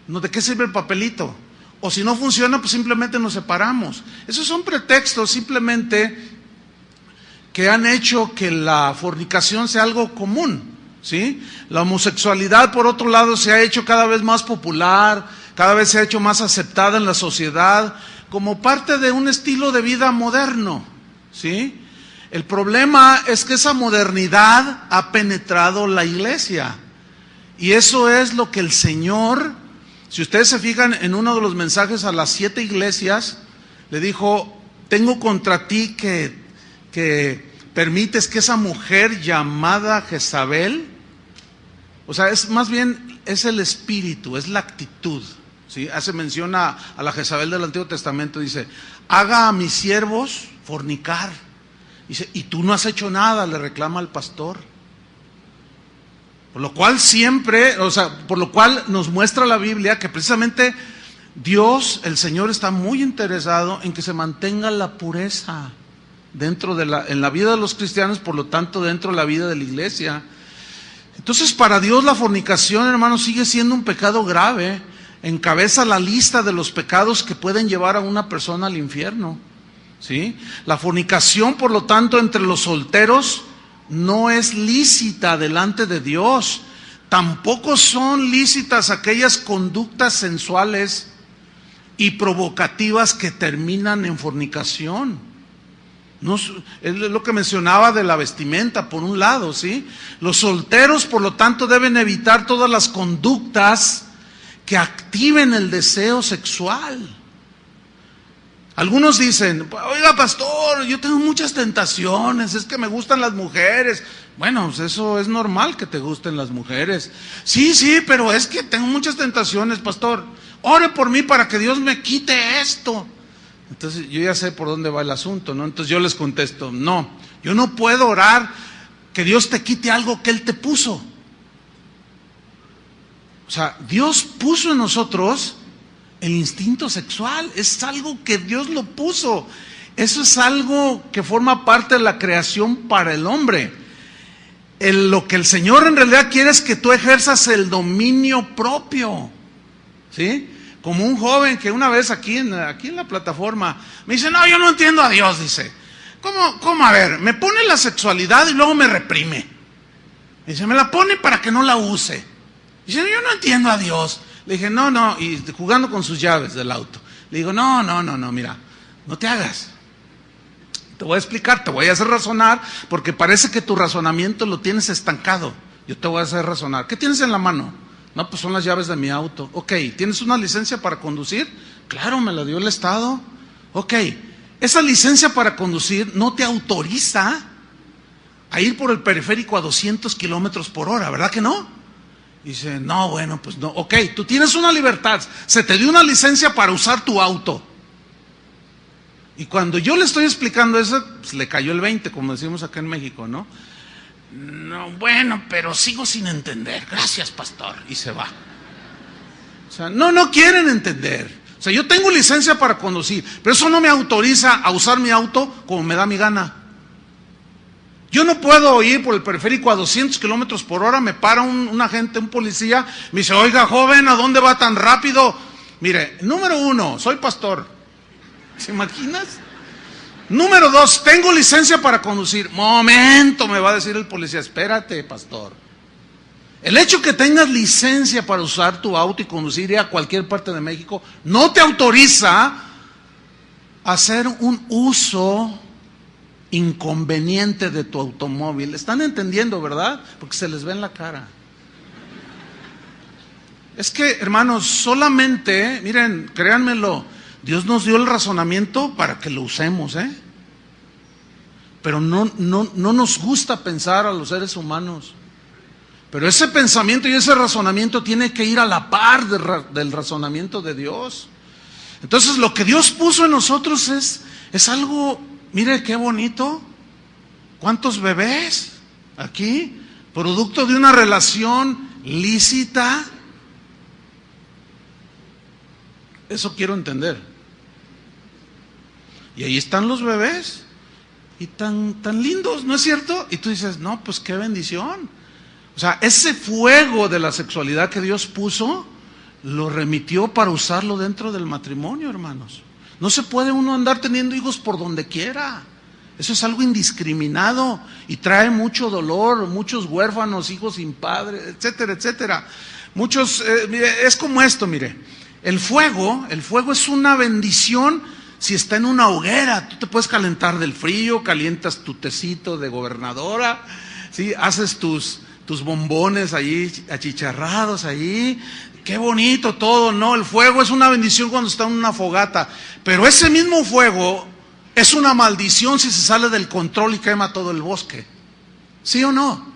¿De qué sirve el papelito? O si no funciona, pues simplemente nos separamos. Esos son pretextos simplemente que han hecho que la fornicación sea algo común, ¿sí? La homosexualidad, por otro lado, se ha hecho cada vez más popular, cada vez se ha hecho más aceptada en la sociedad, como parte de un estilo de vida moderno, ¿sí? El problema es que esa modernidad ha penetrado la iglesia. Y eso es lo que el Señor... Si ustedes se fijan en uno de los mensajes a las 7 iglesias, le dijo, tengo contra ti que permites que esa mujer llamada Jezabel, o sea, es más bien, es el espíritu, es la actitud, ¿sí? Hace mención a la Jezabel del Antiguo Testamento, dice, haga a mis siervos fornicar. Dice, y tú no has hecho nada, le reclama al pastor. Por lo cual por lo cual nos muestra la Biblia que precisamente Dios, el Señor, está muy interesado en que se mantenga la pureza en la vida de los cristianos, por lo tanto dentro de la vida de la iglesia. Entonces para Dios la fornicación, hermanos, sigue siendo un pecado grave, encabeza la lista de los pecados que pueden llevar a una persona al infierno, ¿sí? La fornicación, por lo tanto, entre los solteros no es lícita delante de Dios. Tampoco son lícitas aquellas conductas sensuales y provocativas que terminan en fornicación. No, es lo que mencionaba de la vestimenta, por un lado, ¿sí? Los solteros, por lo tanto, deben evitar todas las conductas que activen el deseo sexual. Algunos dicen, oiga pastor, yo tengo muchas tentaciones, es que me gustan las mujeres. Bueno, pues eso es normal que te gusten las mujeres. Sí, pero es que tengo muchas tentaciones, pastor. Ore por mí para que Dios me quite esto. Entonces yo ya sé por dónde va el asunto, ¿no? Entonces yo les contesto, no, yo no puedo orar que Dios te quite algo que Él te puso. O sea, Dios puso en nosotros el instinto sexual, es algo que Dios lo puso. Eso es algo que forma parte de la creación para el hombre. Lo que el Señor en realidad quiere es que tú ejerzas el dominio propio, ¿sí? Como un joven que una vez aquí en la plataforma me dice, no, yo no entiendo a Dios, dice. ¿Cómo? A ver, me pone la sexualidad y luego me reprime. Dice, me la pone para que no la use. Dice, yo no entiendo a Dios. Le dije, no, y jugando con sus llaves del auto. Le digo, no, mira, no te hagas. Te voy a explicar, te voy a hacer razonar, porque parece que tu razonamiento lo tienes estancado. Yo te voy a hacer razonar. ¿Qué tienes en la mano? No, pues son las llaves de mi auto. Ok, ¿tienes una licencia para conducir? Claro, me la dio el Estado. Ok, esa licencia para conducir no te autoriza a ir por el periférico a 200 kilómetros por hora, ¿verdad que no? Dice, no, bueno, pues no. Ok, tú tienes una libertad, se te dio una licencia para usar tu auto. Y cuando yo le estoy explicando eso, pues le cayó el 20, como decimos acá en México, ¿no? No, bueno, pero sigo sin entender. Gracias, pastor. Y se va. sea, no quieren entender. O sea, yo tengo licencia para conducir, pero eso no me autoriza a usar mi auto como me da mi gana. Yo no puedo ir por el periférico a 200 kilómetros por hora, me para un agente, un policía, me dice, oiga, joven, ¿a dónde va tan rápido? Mire, número 1, soy pastor. ¿Se imaginas? Número 2, tengo licencia para conducir. Momento, me va a decir el policía, espérate, pastor. El hecho que tengas licencia para usar tu auto y conducir a cualquier parte de México no te autoriza a hacer un uso inconveniente de tu automóvil. ¿Están entendiendo, verdad? Porque se les ve en la cara. Es que, hermanos, solamente, miren, créanmelo, Dios nos dio el razonamiento para que lo usemos, pero no nos gusta pensar a los seres humanos. Pero ese pensamiento y ese razonamiento tiene que ir a la par del razonamiento de Dios. Entonces, lo que Dios puso en nosotros es algo, mire qué bonito. ¿Cuántos bebés aquí? Producto de una relación lícita. Eso quiero entender. Y ahí están los bebés. Y tan lindos, ¿no es cierto? Y tú dices, no, pues qué bendición. O sea, ese fuego de la sexualidad que Dios puso, lo remitió para usarlo dentro del matrimonio, hermanos. No se puede uno andar teniendo hijos por donde quiera. Eso es algo indiscriminado y trae mucho dolor, muchos huérfanos, hijos sin padre, etcétera, etcétera. Muchos, mire, es como esto, mire. El fuego es una bendición si está en una hoguera. Tú te puedes calentar del frío, calientas tu tecito de gobernadora, ¿sí? Haces tus bombones ahí achicharrados ahí, qué bonito todo, ¿no? El fuego es una bendición cuando está en una fogata, pero ese mismo fuego es una maldición si se sale del control y quema todo el bosque, ¿sí o no?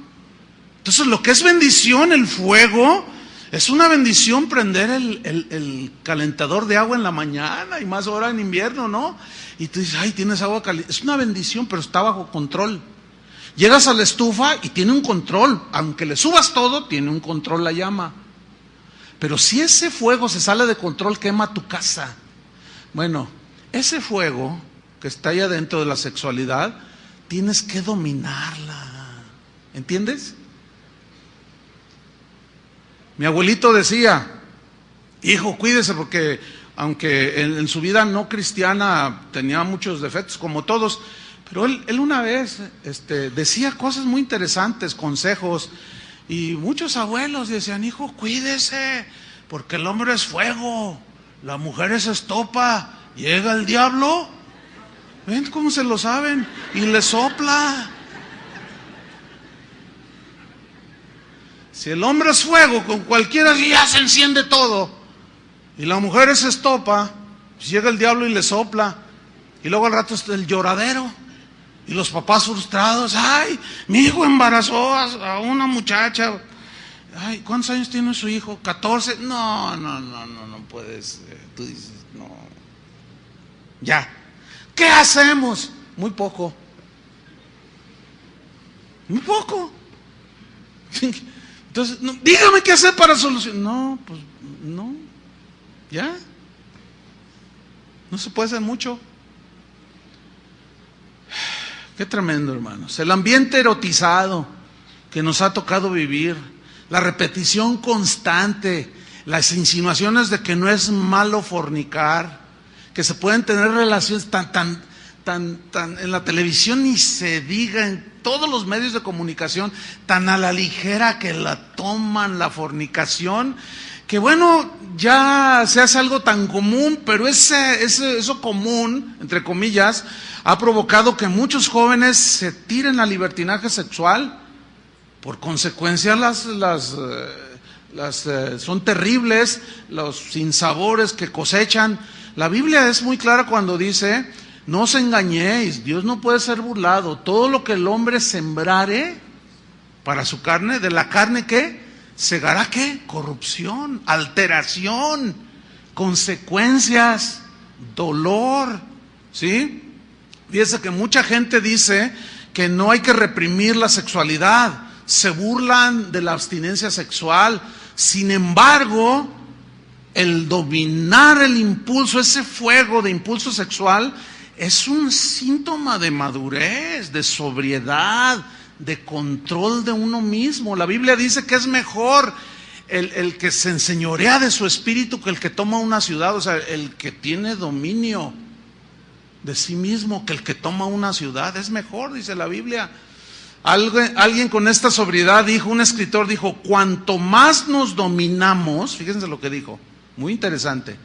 Entonces lo que es bendición, el fuego, es una bendición prender el calentador de agua en la mañana y más ahora en invierno, ¿no? Y tú dices, ay, tienes agua caliente, es una bendición, pero está bajo control. Llegas a la estufa y tiene un control, aunque le subas todo, tiene un control la llama. Pero si ese fuego se sale de control, quema tu casa. Bueno, ese fuego que está ahí adentro de la sexualidad, tienes que dominarla. ¿Entiendes? Mi abuelito decía, hijo, cuídese porque aunque en su vida no cristiana tenía muchos defectos, como todos, pero él una vez decía cosas muy interesantes, consejos, y muchos abuelos decían, hijo, cuídese, porque el hombre es fuego, la mujer es estopa, llega el diablo, ven cómo se lo saben, y le sopla. Si el hombre es fuego, con cualquiera ya se enciende todo, y la mujer es estopa, pues llega el diablo y le sopla, y luego al rato está el lloradero. Y los papás frustrados, ay, mi hijo embarazó a una muchacha. Ay, ¿cuántos años tiene su hijo? 14. No puedes. Tú dices, no. Ya. ¿Qué hacemos? Muy poco. Muy poco. Entonces, no, dígame qué hacer para solucionar. No, pues no. Ya. No se puede hacer mucho. Qué tremendo, hermanos. El ambiente erotizado que nos ha tocado vivir, la repetición constante, las insinuaciones de que no es malo fornicar, que se pueden tener relaciones tan en la televisión ni se diga, en todos los medios de comunicación, tan a la ligera que la toman la fornicación, que bueno, ya se hace algo tan común, pero eso común, entre comillas, ha provocado que muchos jóvenes se tiren al libertinaje sexual. Por consecuencia son terribles los sinsabores que cosechan. La Biblia es muy clara cuando dice, no os engañéis, Dios no puede ser burlado. Todo lo que el hombre sembrare para su carne, de la carne ¿qué? Segará ¿qué? Corrupción, alteración, consecuencias, dolor, ¿sí? Fíjese que mucha gente dice que no hay que reprimir la sexualidad, se burlan de la abstinencia sexual. Sin embargo, el dominar el impulso, ese fuego de impulso sexual, es un síntoma de madurez, de sobriedad, de control de uno mismo. La Biblia dice que es mejor el que se enseñorea de su espíritu que el que toma una ciudad, o sea, el que tiene dominio de sí mismo que el que toma una ciudad. Es mejor, dice la Biblia. Alguien con esta sobriedad dijo, un escritor dijo, cuanto más nos dominamos, fíjense lo que dijo, muy interesante,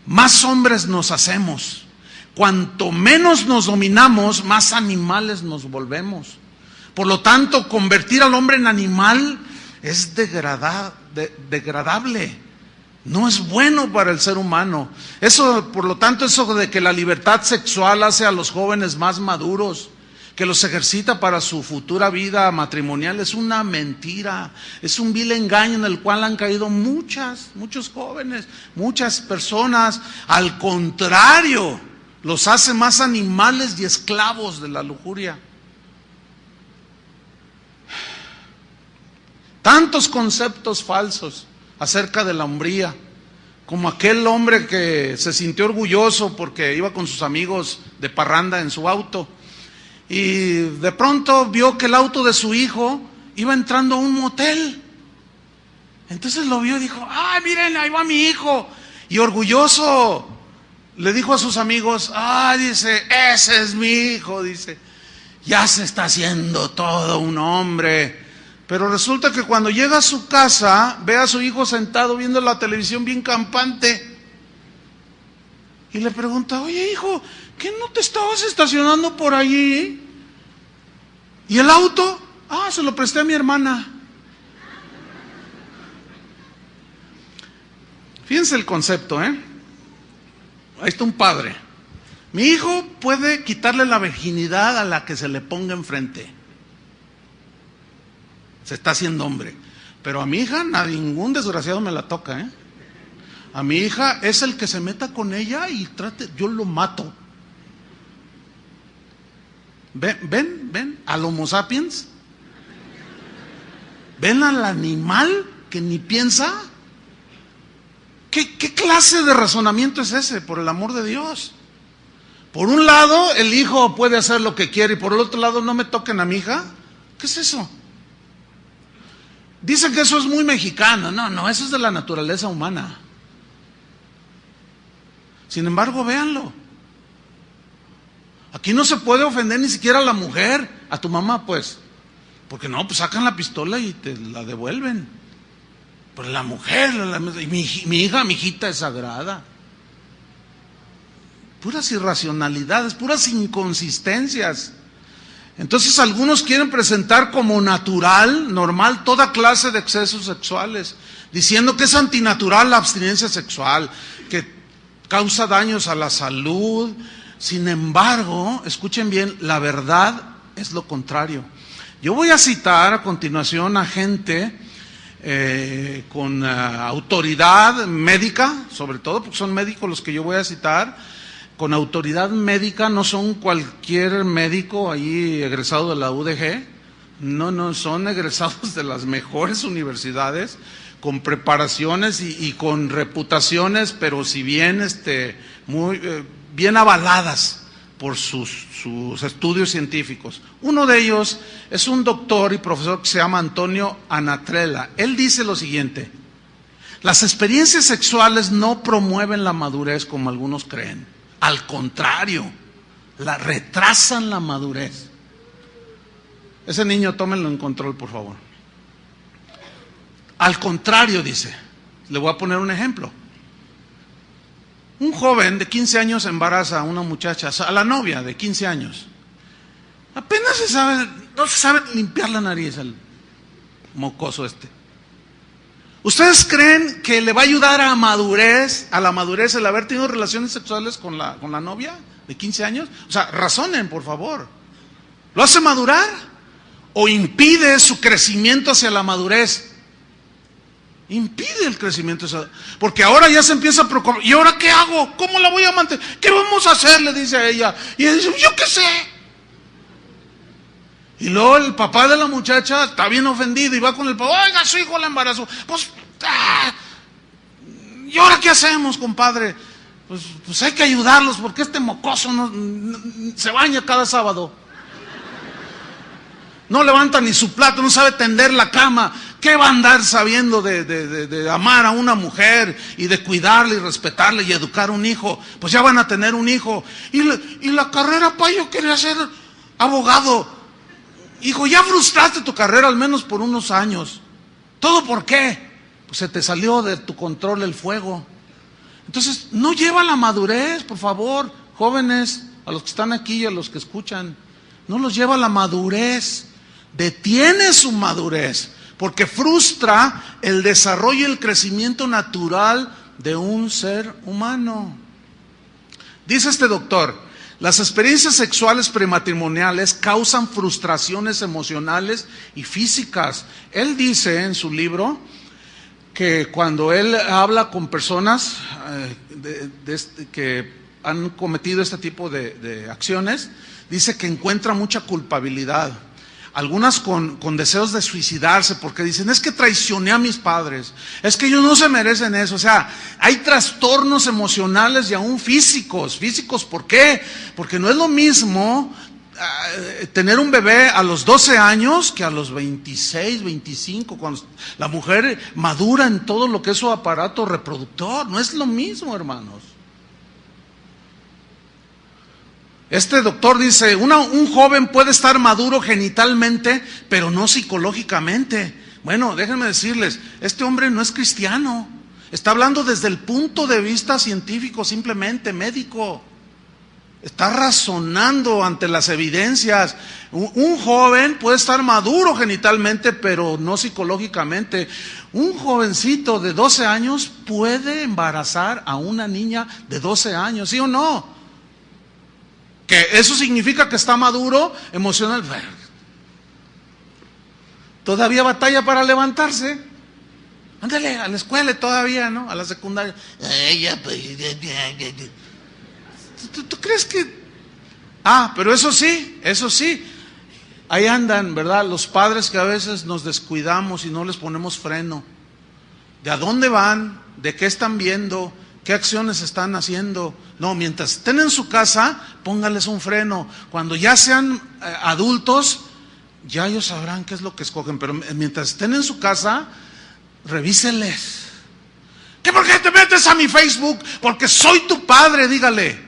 más hombres nos hacemos. Cuanto menos nos dominamos, más animales nos volvemos. Por lo tanto, convertir al hombre en animal es degradable. No es bueno para el ser humano. Eso, por lo tanto, eso de que la libertad sexual hace a los jóvenes más maduros, que los ejercita para su futura vida matrimonial, es una mentira. Es un vil engaño en el cual han caído muchos jóvenes, muchas personas. Al contrario, los hace más animales y esclavos de la lujuria. Tantos conceptos falsos acerca de la hombría, como aquel hombre que se sintió orgulloso porque iba con sus amigos de parranda en su auto y de pronto vio que el auto de su hijo iba entrando a un motel. Entonces lo vio y dijo, ¡ay, miren, ahí va mi hijo! Y orgulloso le dijo a sus amigos, dice, ese es mi hijo, dice, ya se está haciendo todo un hombre. Pero resulta que cuando llega a su casa, ve a su hijo sentado viendo la televisión bien campante. Y le pregunta, oye hijo, ¿qué no te estabas estacionando por allí? ¿Y el auto? Se lo presté a mi hermana. Fíjense el concepto, Ahí está un padre. Mi hijo puede quitarle la virginidad a la que se le ponga enfrente. Se está haciendo hombre. Pero a mi hija, ningún desgraciado me la toca, A mi hija es el que se meta con ella y trate, yo lo mato. ¿Ven al Homo sapiens? ¿Ven al animal que ni piensa? ¿Qué clase de razonamiento es ese, por el amor de Dios? Por un lado, el hijo puede hacer lo que quiere y por el otro lado, no me toquen a mi hija. ¿Qué es eso? Dicen que eso es muy mexicano. No, eso es de la naturaleza humana. Sin embargo, véanlo. Aquí no se puede ofender ni siquiera a la mujer, a tu mamá, pues. Porque no, pues sacan la pistola y te la devuelven. Pero la mujer, mi hija, mi hijita es sagrada. Puras irracionalidades, puras inconsistencias. Entonces algunos quieren presentar como natural, normal, toda clase de excesos sexuales, diciendo que es antinatural la abstinencia sexual, que causa daños a la salud. Sin embargo, escuchen bien, la verdad es lo contrario. Yo voy a citar a continuación a gente con autoridad médica, sobre todo porque son médicos los que yo voy a citar, con autoridad médica, no son cualquier médico ahí egresado de la UDG, no, son egresados de las mejores universidades, con preparaciones y con reputaciones, pero si bien muy bien avaladas por sus estudios científicos. Uno de ellos es un doctor y profesor que se llama Antonio Anatrella. Él dice lo siguiente: las experiencias sexuales no promueven la madurez como algunos creen. Al contrario, retrasan la madurez. Ese niño, tómenlo en control, por favor. Al contrario, dice. Le voy a poner un ejemplo. Un joven de 15 años embaraza a una muchacha, a la novia de 15 años. Apenas no se sabe limpiar la nariz al mocoso este. ¿Ustedes creen que le va a ayudar a la madurez el haber tenido relaciones sexuales con la novia de 15 años? O sea, razonen, por favor. ¿Lo hace madurar o impide su crecimiento hacia la madurez? Impide el crecimiento, porque ahora ya se empieza a preocupar. ¿Y ahora qué hago? ¿Cómo la voy a mantener? ¿Qué vamos a hacer? Le dice a ella. Y ella dice, yo qué sé. Y luego el papá de la muchacha está bien ofendido y va con el papá, oiga, su hijo la embarazó. Pues, ¿Y ahora qué hacemos, compadre? Pues hay que ayudarlos porque este mocoso se baña cada sábado. No levanta ni su plato, no sabe tender la cama. ¿Qué va a andar sabiendo de amar a una mujer y de cuidarla y respetarla y educar a un hijo? Pues ya van a tener un hijo. Y la carrera, pa, yo quería ser abogado. Hijo, ya frustraste tu carrera al menos por unos años. ¿Todo por qué? Pues se te salió de tu control el fuego. Entonces, no lleva la madurez, por favor, jóvenes, a los que están aquí y a los que escuchan. No los lleva la madurez. Detiene su madurez, porque frustra el desarrollo y el crecimiento natural de un ser humano. Dice este doctor, las experiencias sexuales prematrimoniales causan frustraciones emocionales y físicas. Él dice en su libro que cuando él habla con personas que han cometido este tipo de acciones, dice que encuentra mucha culpabilidad. Algunas con deseos de suicidarse porque dicen, es que traicioné a mis padres, es que ellos no se merecen eso. O sea, hay trastornos emocionales y aún físicos. ¿Físicos por qué? Porque no es lo mismo tener un bebé a los 12 años que a los 26, 25, cuando la mujer madura en todo lo que es su aparato reproductor. No es lo mismo, hermanos. Este doctor dice, un joven puede estar maduro genitalmente, pero no psicológicamente. Bueno, déjenme decirles, este hombre no es cristiano. Está hablando desde el punto de vista científico, simplemente médico. Está razonando ante las evidencias. Un joven puede estar maduro genitalmente, pero no psicológicamente. Un jovencito de 12 años puede embarazar a una niña de 12 años, ¿sí o no? Que eso significa que está maduro emocional. Todavía batalla para levantarse. Ándale, a la escuela todavía, ¿no? A la secundaria. ¿Tú crees que...? Pero eso sí. Ahí andan, ¿verdad? Los padres que a veces nos descuidamos y no les ponemos freno. ¿De a dónde van? ¿De qué están viendo? ¿Qué acciones están haciendo? No, mientras estén en su casa, póngales un freno. Cuando ya sean adultos, ya ellos sabrán qué es lo que escogen. Pero mientras estén en su casa, revíseles. ¿Qué por qué te metes a mi Facebook? Porque soy tu padre, dígale.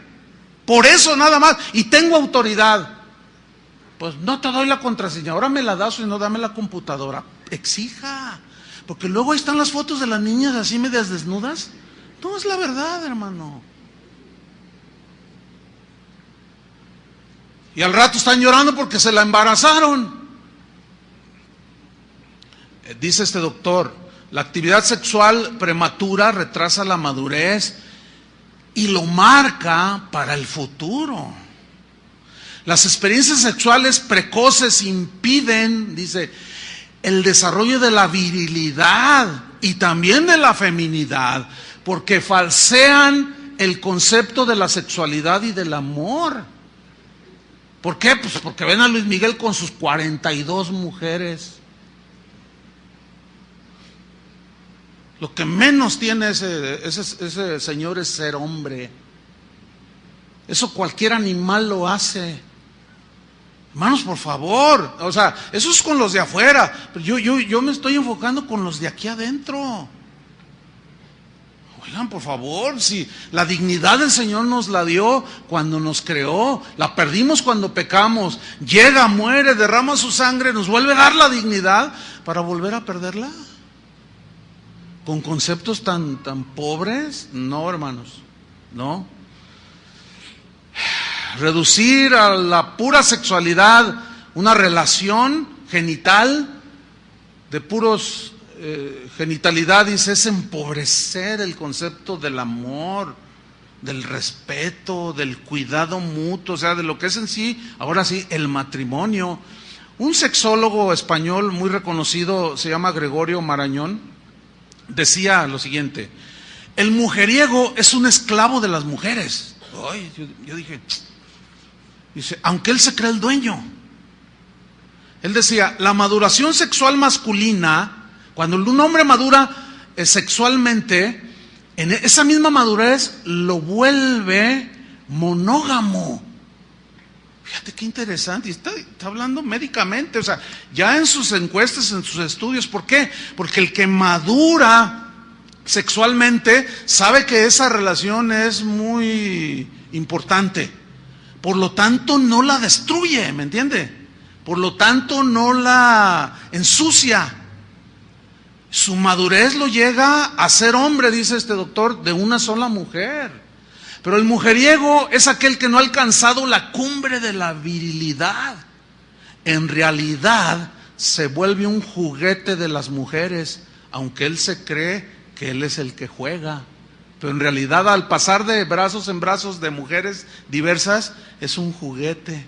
Por eso nada más. Y tengo autoridad. Pues no te doy la contraseña. Ahora me la das o no, dame la computadora. Exija. Porque luego ahí están las fotos de las niñas así medias desnudas. No es la verdad, hermano. Y al rato están llorando porque se la embarazaron. Dice este doctor, la actividad sexual prematura retrasa la madurez y lo marca para el futuro. Las experiencias sexuales precoces impiden, dice, el desarrollo de la virilidad y también de la feminidad, porque falsean el concepto de la sexualidad y del amor. ¿Por qué? Pues porque ven a Luis Miguel con sus 42 mujeres. Lo que menos tiene ese señor es ser hombre. Eso cualquier animal lo hace. Hermanos, por favor. O sea, eso es con los de afuera. Pero yo me estoy enfocando con los de aquí adentro. Oigan, por favor, si la dignidad del Señor nos la dio cuando nos creó, la perdimos cuando pecamos, llega, muere, derrama su sangre, nos vuelve a dar la dignidad para volver a perderla. ¿Con conceptos tan pobres? No, hermanos, no. Reducir a la pura sexualidad una relación genital de puros genitalidad, dice, es empobrecer el concepto del amor, del respeto, del cuidado mutuo, o sea, de lo que es en sí, ahora sí, el matrimonio. Un sexólogo español muy reconocido, se llama Gregorio Marañón, decía lo siguiente: el mujeriego es un esclavo de las mujeres. Ay, yo dije, dice, aunque él se cree el dueño. Él decía, la maduración sexual masculina, cuando un hombre madura sexualmente, en esa misma madurez lo vuelve monógamo. Fíjate qué interesante, y está hablando médicamente, o sea, ya en sus encuestas, en sus estudios. ¿Por qué? Porque el que madura sexualmente sabe que esa relación es muy importante, por lo tanto no la destruye, ¿me entiende? Por lo tanto no la ensucia. Su madurez lo llega a ser hombre, dice este doctor, de una sola mujer. Pero el mujeriego es aquel que no ha alcanzado la cumbre de la virilidad. En realidad se vuelve un juguete de las mujeres, aunque él se cree que él es el que juega. Pero en realidad, al pasar de brazos en brazos de mujeres diversas, es un juguete.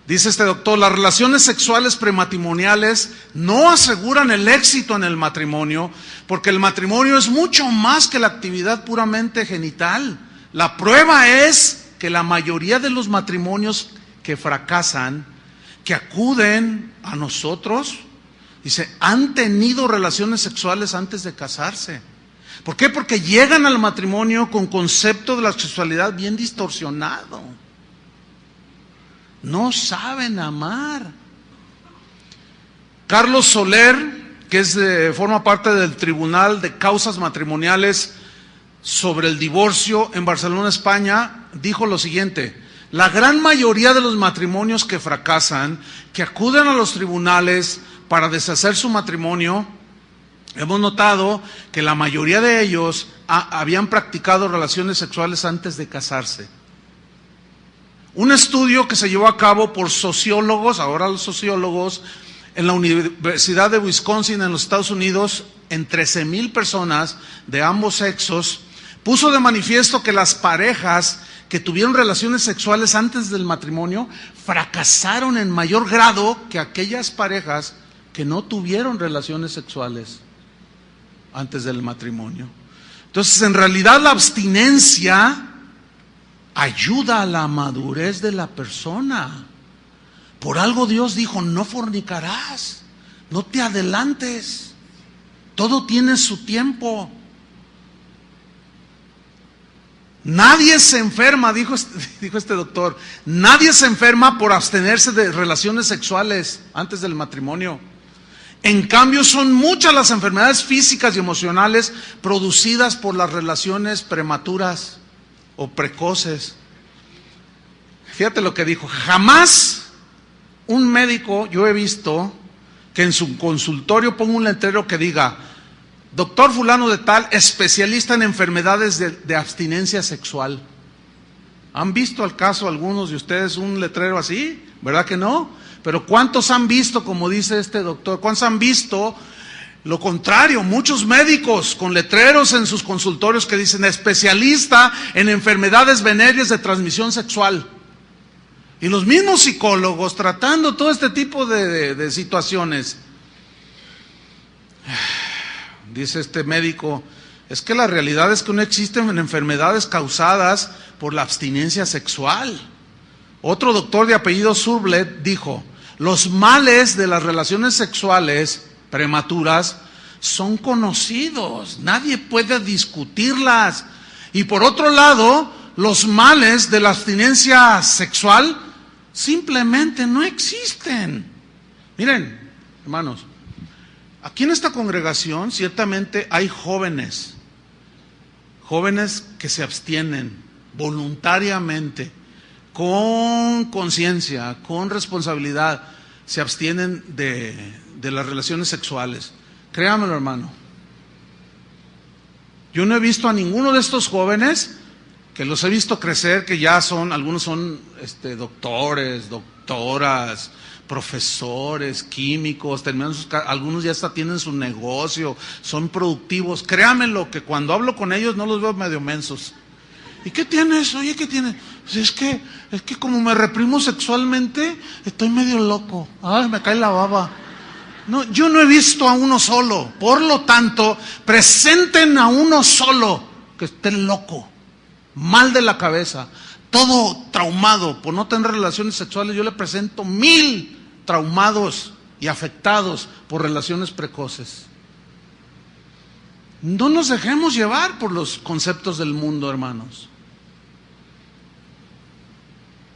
Dice este doctor, las relaciones sexuales prematrimoniales no aseguran el éxito en el matrimonio, porque el matrimonio es mucho más que la actividad puramente genital. La prueba es que la mayoría de los matrimonios que fracasan, que acuden a nosotros, dice, han tenido relaciones sexuales antes de casarse. ¿Por qué? Porque llegan al matrimonio con concepto de la sexualidad bien distorsionado. No saben amar. Carlos Soler, que forma parte del Tribunal de Causas Matrimoniales sobre el Divorcio en Barcelona, España, dijo lo siguiente: la gran mayoría de los matrimonios que fracasan, que acuden a los tribunales para deshacer su matrimonio, hemos notado que la mayoría de ellos habían practicado relaciones sexuales antes de casarse. Un estudio que se llevó a cabo por sociólogos, ahora los sociólogos, en la Universidad de Wisconsin en los Estados Unidos, en 13,000 personas de ambos sexos, puso de manifiesto que las parejas que tuvieron relaciones sexuales antes del matrimonio fracasaron en mayor grado que aquellas parejas que no tuvieron relaciones sexuales antes del matrimonio. Entonces, en realidad la abstinencia ayuda a la madurez de la persona. Por algo Dios dijo, no fornicarás, no te adelantes, todo tiene su tiempo. Nadie se enferma, dijo este doctor, nadie se enferma por abstenerse de relaciones sexuales antes del matrimonio. En cambio, son muchas las enfermedades físicas y emocionales producidas por las relaciones prematuras o precoces. Fíjate lo que dijo: jamás un médico, yo he visto, que en su consultorio ponga un letrero que diga, doctor fulano de tal, especialista en enfermedades de abstinencia sexual. ¿Han visto al caso algunos de ustedes un letrero así? ¿Verdad que no? Pero ¿cuántos han visto, como dice este doctor? ¿Cuántos han visto lo contrario? Muchos médicos con letreros en sus consultorios que dicen especialista en enfermedades venéreas de transmisión sexual. Y los mismos psicólogos tratando todo este tipo de situaciones. Dice este médico, es que la realidad es que no existen enfermedades causadas por la abstinencia sexual. Otro doctor de apellido Surblet dijo, los males de las relaciones sexuales prematuras son conocidos, nadie puede discutirlas. Y por otro lado, los males de la abstinencia sexual simplemente no existen. Miren, hermanos, aquí en esta congregación ciertamente hay jóvenes que se abstienen voluntariamente, con conciencia, con responsabilidad, se abstienen de las relaciones sexuales. Créamelo, hermano. Yo no he visto a ninguno de estos jóvenes, que los he visto crecer, que ya son, algunos son doctores, doctoras, profesores, químicos, algunos ya hasta tienen su negocio, son productivos. Créamelo que cuando hablo con ellos no los veo medio mensos. ¿Y qué tienes? Oye, ¿qué tienes? Pues es que como me reprimo sexualmente, estoy medio loco. Ay, me cae la baba. No, yo no he visto a uno solo. Por lo tanto, presenten a uno solo que esté loco, mal de la cabeza, todo traumado por no tener relaciones sexuales. Yo le presento 1000 traumados y afectados por relaciones precoces. No nos dejemos llevar por los conceptos del mundo, hermanos.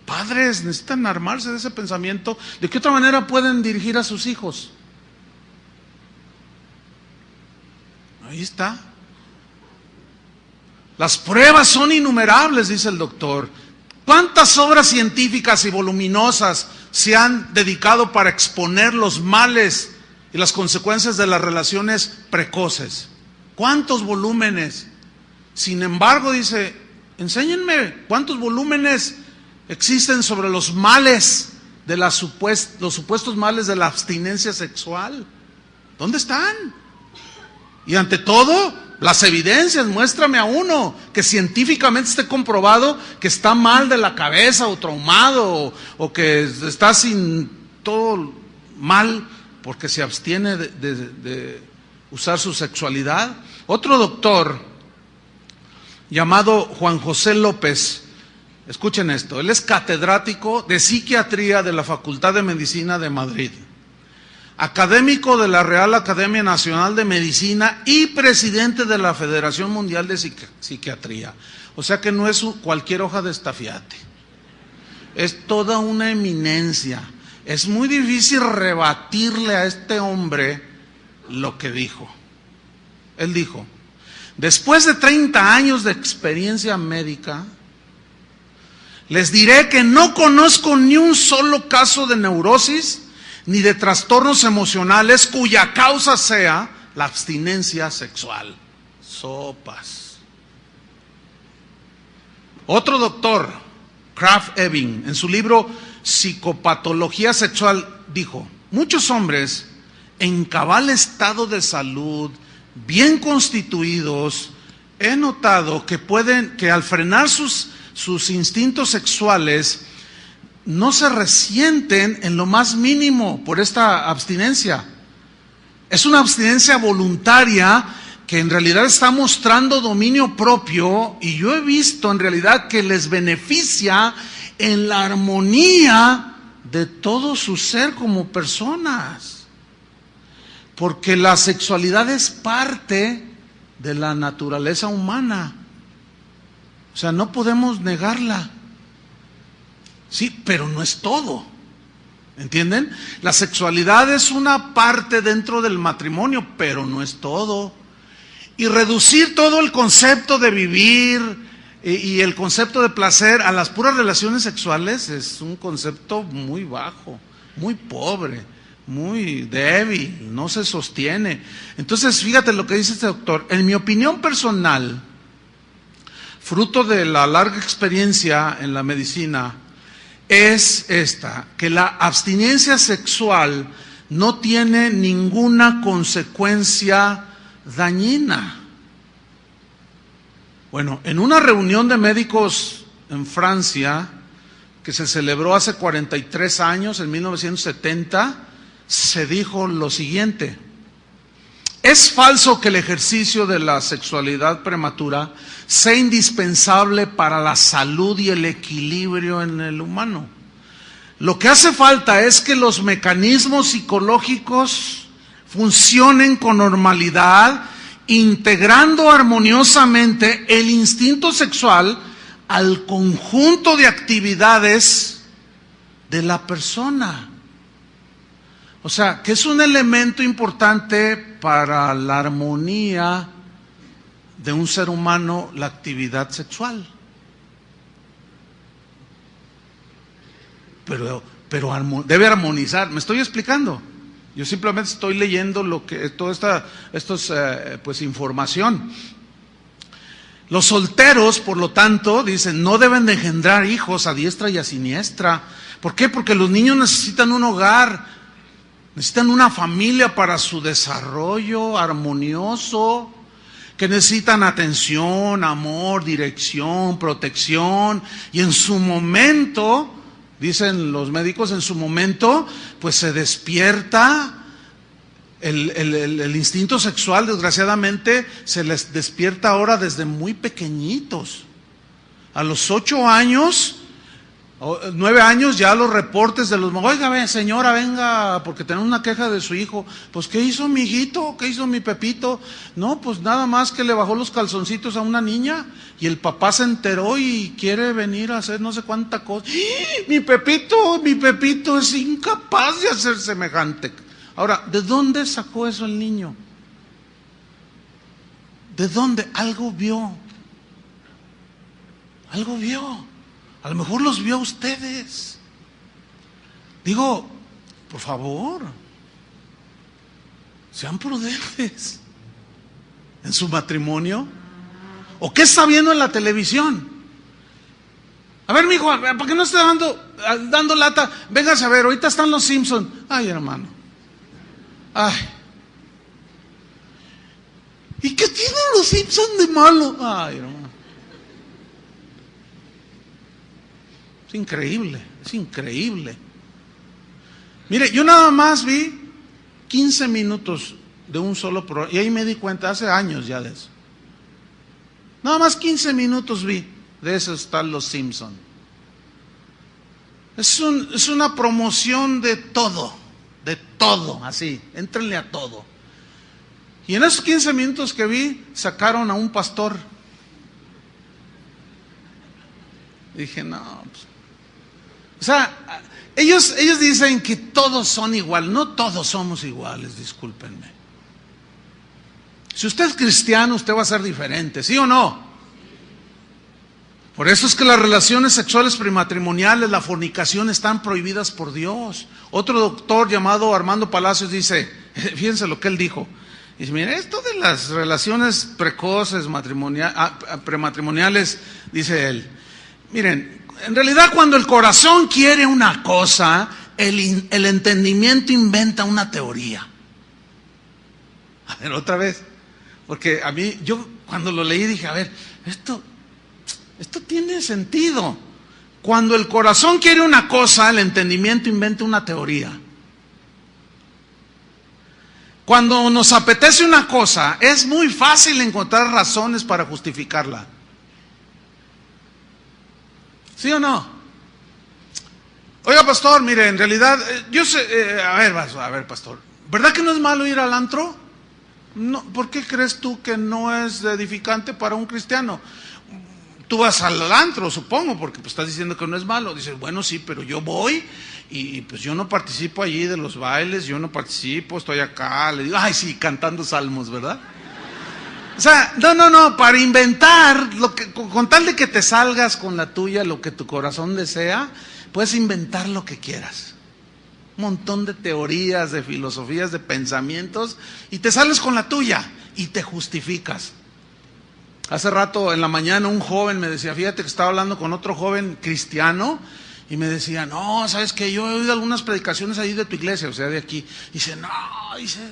Padres necesitan armarse de ese pensamiento. ¿De qué otra manera pueden dirigir a sus hijos? Ahí está. Las pruebas son innumerables, dice el doctor. ¿Cuántas obras científicas y voluminosas se han dedicado para exponer los males y las consecuencias de las relaciones precoces? ¿Cuántos volúmenes? Sin embargo, dice, enséñenme cuántos volúmenes existen sobre los males de los supuestos males de la abstinencia sexual. ¿Dónde están? Y ante todo, las evidencias, muéstrame a uno que científicamente esté comprobado que está mal de la cabeza o traumado o que está sin todo mal porque se abstiene de usar su sexualidad. Otro doctor llamado Juan José López, escuchen esto, él es catedrático de psiquiatría de la Facultad de Medicina de Madrid, académico de la Real Academia Nacional de Medicina y presidente de la Federación Mundial de Psiquiatría. O sea que no es cualquier hoja de estafiate, es toda una eminencia. Es muy difícil rebatirle a este hombre lo que dijo. Él dijo, después de 30 años de experiencia médica, les diré que no conozco ni un solo caso de neurosis ni de trastornos emocionales cuya causa sea la abstinencia sexual. Sopas. Otro doctor, Krafft Ebing, en su libro Psicopatología Sexual, dijo, muchos hombres en cabal estado de salud, bien constituidos, he notado que al frenar sus instintos sexuales, no se resienten en lo más mínimo por esta abstinencia. Es una abstinencia voluntaria que en realidad está mostrando dominio propio, y yo he visto en realidad que les beneficia en la armonía de todo su ser como personas. Porque la sexualidad es parte de la naturaleza humana. O sea, no podemos negarla. Sí, pero no es todo. ¿Entienden? La sexualidad es una parte dentro del matrimonio, pero no es todo. Y reducir todo el concepto de vivir y el concepto de placer a las puras relaciones sexuales es un concepto muy bajo, muy pobre, muy débil, no se sostiene. Entonces, fíjate lo que dice este doctor. En mi opinión personal, fruto de la larga experiencia en la medicina, es esta, que la abstinencia sexual no tiene ninguna consecuencia dañina. Bueno, en una reunión de médicos en Francia, que se celebró hace 43 años, en 1970, se dijo lo siguiente: es falso que el ejercicio de la sexualidad prematura sea indispensable para la salud y el equilibrio en el humano. Lo que hace falta es que los mecanismos psicológicos funcionen con normalidad, integrando armoniosamente el instinto sexual al conjunto de actividades de la persona. O sea, que es un elemento importante para la armonía de un ser humano, la actividad sexual. Pero debe armonizar. ¿Me estoy explicando? Yo simplemente estoy leyendo lo que toda esta pues información. Los solteros, por lo tanto, dicen, no deben de engendrar hijos a diestra y a siniestra. ¿Por qué? Porque los niños necesitan un hogar, necesitan una familia para su desarrollo armonioso, que necesitan atención, amor, dirección, protección, y en su momento, dicen los médicos, en su momento, pues se despierta el instinto sexual. Desgraciadamente se les despierta ahora desde muy pequeñitos. A los 8 años 9 años ya los reportes de los, oiga, señora, venga, porque tenemos una queja de su hijo. Pues, ¿qué hizo mi hijito? ¿Qué hizo mi Pepito? No, pues nada más que le bajó los calzoncitos a una niña y el papá se enteró y quiere venir a hacer no sé cuánta cosa. ¡Ah! Mi Pepito es incapaz de hacer semejante. Ahora, ¿de dónde sacó eso el niño? ¿De dónde? Algo vio. Algo vio. A lo mejor los vio a ustedes. Digo, por favor, sean prudentes en su matrimonio. ¿O qué está viendo en la televisión? A ver, mijo, ¿para qué no esté dando lata? Véngase a ver, ahorita están los Simpsons. Ay, hermano. Ay. ¿Y qué tienen los Simpsons de malo? Ay, hermano. Es increíble. Mire, yo nada más vi 15 minutos de un solo programa, y ahí me di cuenta, hace años ya de eso. Nada más 15 minutos vi, de eso están los Simpsons. Es una promoción de todo, así, éntrenle a todo. Y en esos 15 minutos que vi, sacaron a un pastor. Dije, no, pues. O sea, ellos dicen que todos son iguales. No todos somos iguales, discúlpenme. Si usted es cristiano, usted va a ser diferente, ¿sí o no? Por eso es que las relaciones sexuales prematrimoniales, la fornicación, están prohibidas por Dios. Otro doctor llamado Armando Palacios dice, fíjense lo que él dijo. Dice, miren, esto de las relaciones precoces, prematrimoniales, dice él, miren, en realidad cuando el corazón quiere una cosa, el entendimiento inventa una teoría. A ver, otra vez, porque a mí, yo cuando lo leí dije, a ver, esto tiene sentido. Cuando el corazón quiere una cosa, el entendimiento inventa una teoría. Cuando nos apetece una cosa, es muy fácil encontrar razones para justificarla. ¿Sí o no? Oiga, pastor, mire, en realidad, yo sé, a ver, pastor, ¿verdad que no es malo ir al antro? No, ¿por qué crees tú que no es edificante para un cristiano? Tú vas al antro, supongo, porque pues estás diciendo que no es malo. Dices, bueno, sí, pero yo voy y pues yo no participo allí de los bailes, yo no participo, estoy acá, le digo, ay, sí, cantando salmos, ¿verdad? O sea, no, para inventar, con tal de que te salgas con la tuya, lo que tu corazón desea, puedes inventar lo que quieras. Un montón de teorías, de filosofías, de pensamientos, y te sales con la tuya y te justificas. Hace rato en la mañana un joven me decía, fíjate que estaba hablando con otro joven cristiano, y me decía, no, ¿sabes qué? Yo he oído algunas predicaciones ahí de tu iglesia, o sea, de aquí. Dice, no,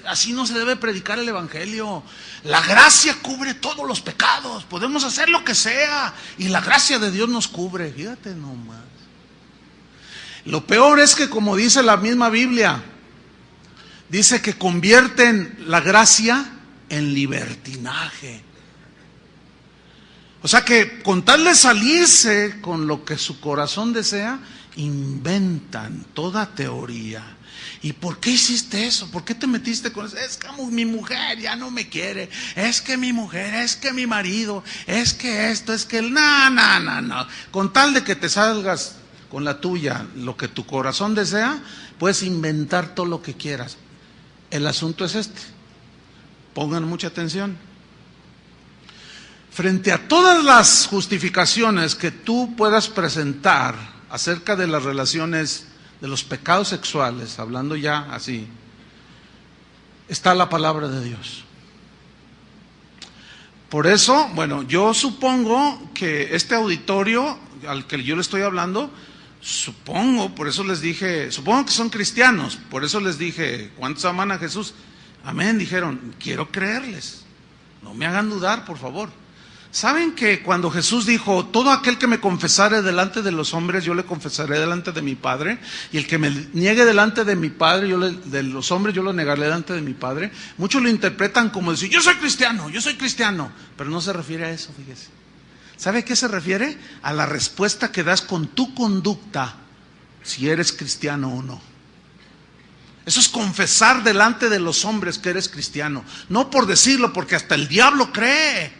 así no se debe predicar el evangelio. La gracia cubre todos los pecados, podemos hacer lo que sea, y la gracia de Dios nos cubre. Fíjate nomás. Lo peor es que, como dice la misma Biblia, dice que convierten la gracia en libertinaje. O sea que con tal de salirse con lo que su corazón desea, inventan toda teoría. ¿Y por qué hiciste eso? ¿Por qué te metiste con eso? Es que mi mujer ya no me quiere. Es que mi mujer, es que mi marido, es que esto, es que el... No. Con tal de que te salgas con la tuya, lo que tu corazón desea, puedes inventar todo lo que quieras. El asunto es este. Pongan mucha atención. Frente a todas las justificaciones que tú puedas presentar acerca de las relaciones, de los pecados sexuales, hablando ya así, está la palabra de Dios. Por eso, bueno, yo supongo que este auditorio al que yo le estoy hablando, por eso les dije, supongo que son cristianos, por eso les dije, ¿cuántos aman a Jesús? Amén, dijeron, quiero creerles, no me hagan dudar, por favor. ¿Saben que cuando Jesús dijo, todo aquel que me confesare delante de los hombres, yo le confesaré delante de mi Padre, y el que me niegue delante de mi Padre, de los hombres, yo lo negaré delante de mi Padre? Muchos lo interpretan como decir, yo soy cristiano, pero no se refiere a eso, fíjese. ¿Sabe a qué se refiere? A la respuesta que das con tu conducta, si eres cristiano o no. Eso es confesar delante de los hombres que eres cristiano. No por decirlo, porque hasta el diablo cree.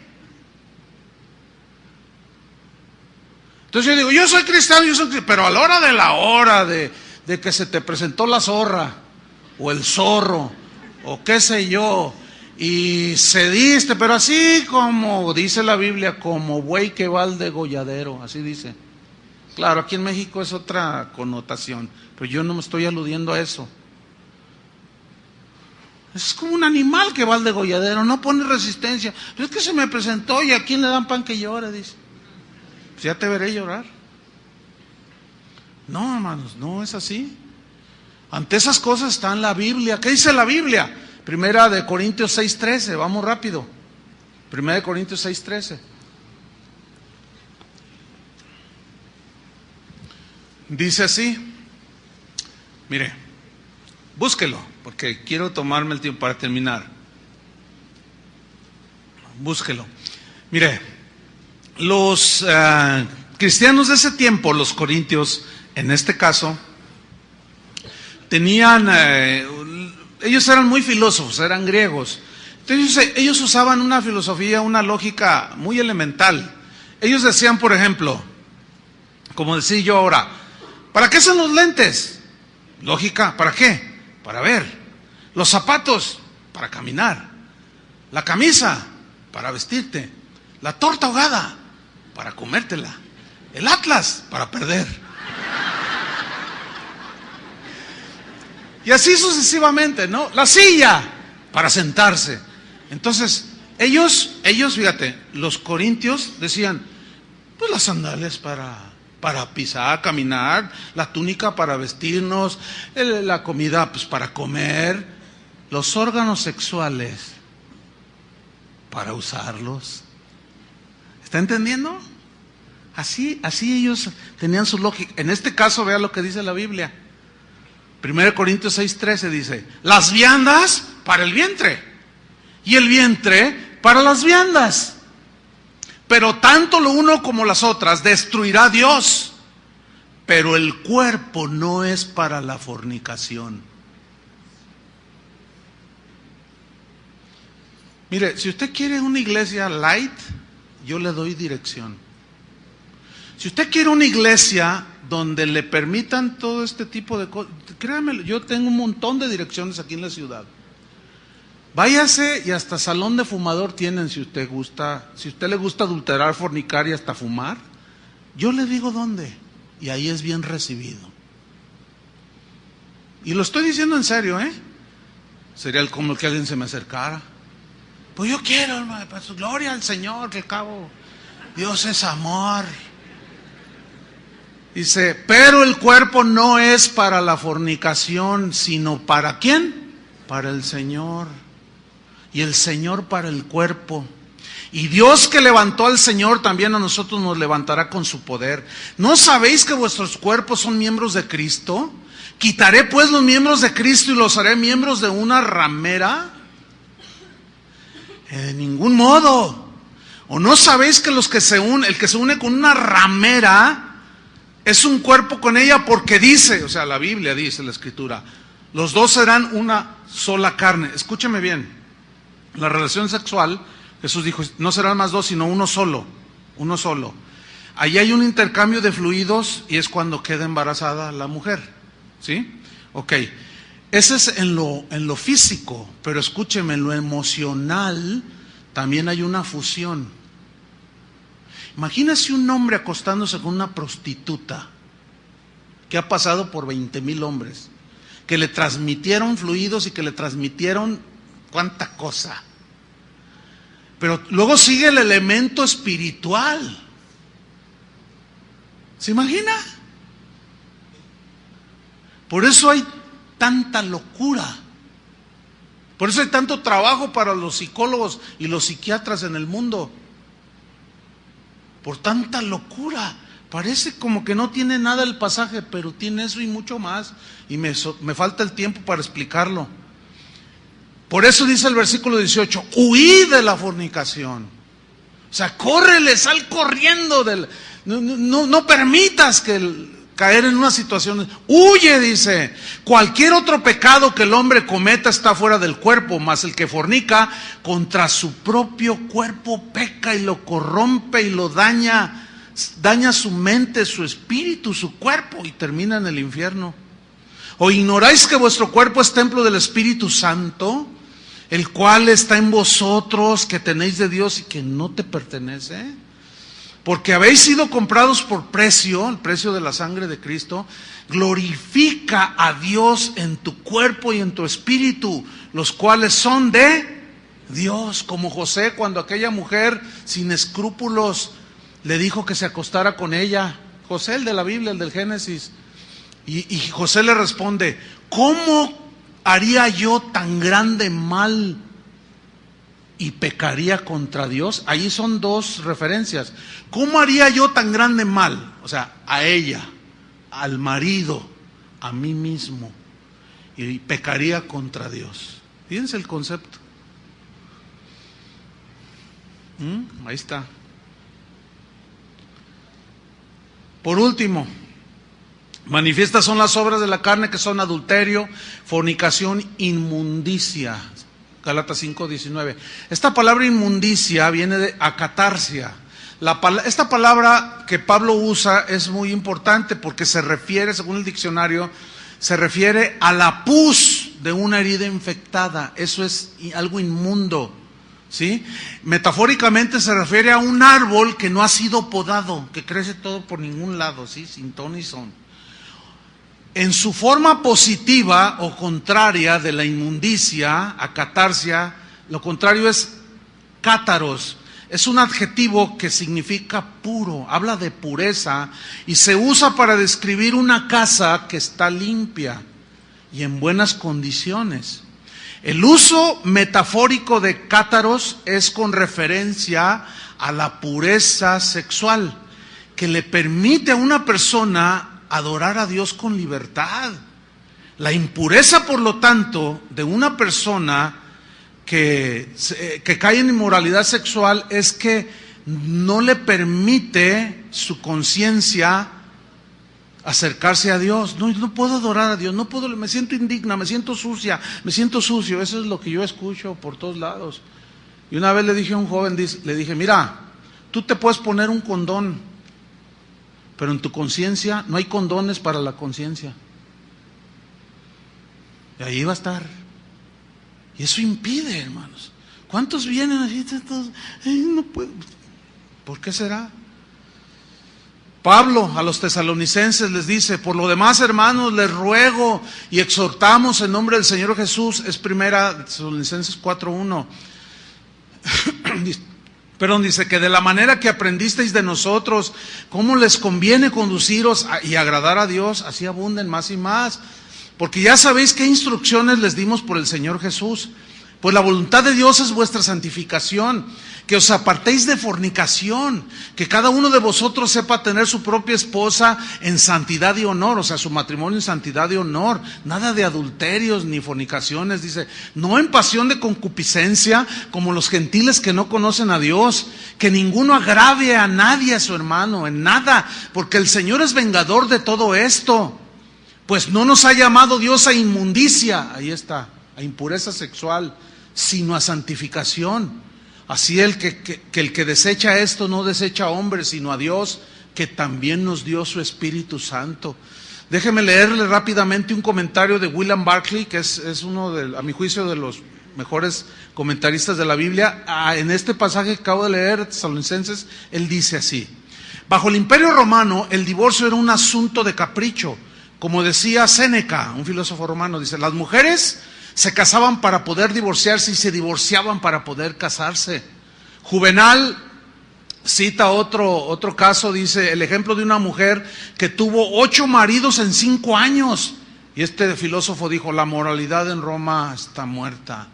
Entonces yo digo, yo soy cristiano, pero a la hora de que se te presentó la zorra, o el zorro, o qué sé yo, y cediste, pero así como dice la Biblia, como buey que va al degolladero, así dice. Claro, aquí en México es otra connotación, pero yo no me estoy aludiendo a eso. Es como un animal que va al degolladero, no pone resistencia. Pero es que se me presentó y a quién le dan pan que llore, dice. Pues ya te veré llorar. No, hermanos, no es así. Ante esas cosas está en la Biblia. ¿Qué dice la Biblia? Primera de Corintios 6:13, vamos rápido. Primera de Corintios 6:13. Dice así, mire, búsquelo, porque quiero tomarme el tiempo para terminar. Búsquelo. Mire, los cristianos de ese tiempo, los corintios, en este caso, tenían, ellos eran muy filósofos, eran griegos. Entonces ellos usaban una filosofía, una lógica muy elemental. Ellos decían, por ejemplo, como decía yo ahora, ¿para qué son los lentes? Lógica, ¿para qué? Para ver. Los zapatos, para caminar. La camisa, para vestirte. La torta ahogada, para comértela. El atlas, para perder. Y así sucesivamente, ¿no? La silla, para sentarse. Entonces, ellos, fíjate, los corintios decían, pues las sandalias para pisar, caminar, la túnica para vestirnos, la comida pues para comer, los órganos sexuales para usarlos. ¿Está entendiendo? Así ellos tenían su lógica. En este caso, vea lo que dice la Biblia. 1 Corintios 6:13 dice, las viandas para el vientre y el vientre para las viandas. Pero tanto lo uno como las otras destruirá Dios. Pero el cuerpo no es para la fornicación. Mire, si usted quiere una iglesia light, yo le doy dirección. Si usted quiere una iglesia donde le permitan todo este tipo de cosas, créanme, yo tengo un montón de direcciones aquí en la ciudad. Váyase y hasta salón de fumador tienen si usted gusta. Si usted le gusta adulterar, fornicar y hasta fumar, yo le digo dónde. Y ahí es bien recibido. Y lo estoy diciendo en serio, ¿eh? Sería como que alguien se me acercara. Pues yo quiero, hermano, pues, gloria al Señor, que al cabo Dios es amor. Dice, pero el cuerpo no es para la fornicación, sino ¿para quién? Para el Señor. Y el Señor para el cuerpo. Y Dios que levantó al Señor también a nosotros nos levantará con su poder. ¿No sabéis que vuestros cuerpos son miembros de Cristo? ¿Quitaré pues los miembros de Cristo y los haré miembros de una ramera? De ningún modo. ¿O no sabéis que el que se une con una ramera es un cuerpo con ella? Porque dice, o sea, la Biblia dice, la Escritura, los dos serán una sola carne. Escúcheme bien. La relación sexual, Jesús dijo, no serán más dos, sino uno solo. Uno solo. Ahí hay un intercambio de fluidos y es cuando queda embarazada la mujer. ¿Sí? Ok. Ese es en lo físico, pero escúcheme, en lo emocional también hay una fusión. Imagínese un hombre acostándose con una prostituta que ha pasado por 20,000 hombres, que le transmitieron fluidos y que le transmitieron cuánta cosa. Pero luego sigue el elemento espiritual. ¿Se imagina? Por eso hay tanta locura. Por eso hay tanto trabajo para los psicólogos y los psiquiatras en el mundo. Por tanta locura. Parece como que no tiene nada el pasaje, pero tiene eso y mucho más. Y me falta el tiempo para explicarlo. Por eso dice el versículo 18, huid de la fornicación. O O sea, córrele, sal corriendo no permitas caer en una situación. Huye, dice. Cualquier otro pecado que el hombre cometa está fuera del cuerpo, mas el que fornica contra su propio cuerpo peca y lo corrompe y lo daña su mente, su espíritu, su cuerpo, y termina en el infierno. ¿O ignoráis que vuestro cuerpo es templo del Espíritu Santo, el cual está en vosotros, que tenéis de Dios y que no te pertenece? Porque habéis sido comprados por precio, el precio de la sangre de Cristo. Glorifica a Dios en tu cuerpo y en tu espíritu, los cuales son de Dios. Como José, cuando aquella mujer sin escrúpulos le dijo que se acostara con ella. José, el de la Biblia, el del Génesis. Y José le responde: ¿cómo haría yo tan grande mal y pecaría contra Dios? Ahí son dos referencias. ¿Cómo haría yo tan grande mal? O sea, a ella, al marido, a mí mismo, y pecaría contra Dios. Fíjense el concepto. Ahí está. Por último, manifiestas son las obras de la carne, que son adulterio, fornicación, inmundicia. Gálatas 5:19. Esta palabra inmundicia viene de acatarsia. Esta palabra que Pablo usa es muy importante porque se refiere, según el diccionario, se refiere a la pus de una herida infectada. Eso es algo inmundo, ¿sí? Metafóricamente se refiere a un árbol que no ha sido podado, que crece todo por ningún lado, ¿sí? Sin ton ni son. En su forma positiva o contraria de la inmundicia, acatarsia, lo contrario es cátaros. Es un adjetivo que significa puro, habla de pureza y se usa para describir una casa que está limpia y en buenas condiciones. El uso metafórico de cátaros es con referencia a la pureza sexual, que le permite a una persona adorar a Dios con libertad. La impureza, por lo tanto, de una persona que cae en inmoralidad sexual es que no le permite su conciencia acercarse a Dios. No puedo adorar a Dios, no puedo, me siento indigna, me siento sucia, me siento sucio. Eso es lo que yo escucho por todos lados. Y una vez le dije a un joven, le dije: mira, tú te puedes poner un condón, pero en tu conciencia no hay condones para la conciencia. Y ahí va a estar. Y eso impide, hermanos. ¿Cuántos vienen así? No puedo. ¿Por qué será? Pablo a los tesalonicenses les dice: por lo demás, hermanos, les ruego y exhortamos en nombre del Señor Jesús. Es primera Tesalonicenses 4:1. Perdón, dice que de la manera que aprendisteis de nosotros, cómo les conviene conduciros y agradar a Dios, así abunden más y más. Porque ya sabéis qué instrucciones les dimos por el Señor Jesús. Pues la voluntad de Dios es vuestra santificación, que os apartéis de fornicación, que cada uno de vosotros sepa tener su propia esposa en santidad y honor, o sea, su matrimonio en santidad y honor, nada de adulterios ni fornicaciones, dice, no en pasión de concupiscencia, como los gentiles que no conocen a Dios, que ninguno agrave a nadie, a su hermano, en nada, porque el Señor es vengador de todo esto. Pues no nos ha llamado Dios a inmundicia, ahí está, a impureza sexual, sino a santificación. Así el que desecha esto no desecha a hombres, sino a Dios, que también nos dio su Espíritu Santo. Déjeme leerle rápidamente un comentario de William Barclay, que es uno, a mi juicio, de los mejores comentaristas de la Biblia. En este pasaje que acabo de leer, Tesalonicenses, él dice así: bajo el Imperio Romano, el divorcio era un asunto de capricho. Como decía Séneca, un filósofo romano, dice, las mujeres se casaban para poder divorciarse y se divorciaban para poder casarse. Juvenal cita otro caso, dice, el ejemplo de una mujer que tuvo 8 maridos en 5 años. Y este filósofo dijo, la moralidad en Roma está muerta.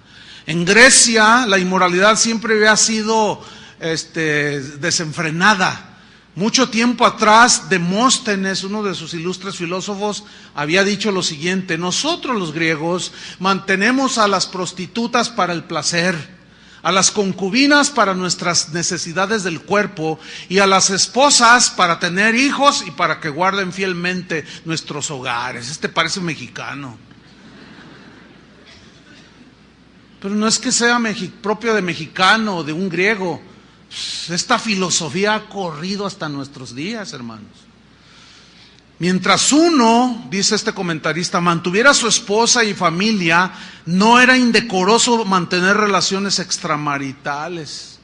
En Grecia la inmoralidad siempre había sido desenfrenada. Mucho tiempo atrás, Demóstenes, uno de sus ilustres filósofos, había dicho lo siguiente: nosotros los griegos mantenemos a las prostitutas para el placer, a las concubinas para nuestras necesidades del cuerpo y a las esposas para tener hijos y para que guarden fielmente nuestros hogares. Este parece mexicano. Pero no es que sea propio de mexicano o de un griego. Esta filosofía ha corrido hasta nuestros días, hermanos. Mientras uno, dice este comentarista, mantuviera a su esposa y familia, no era indecoroso mantener relaciones extramaritales.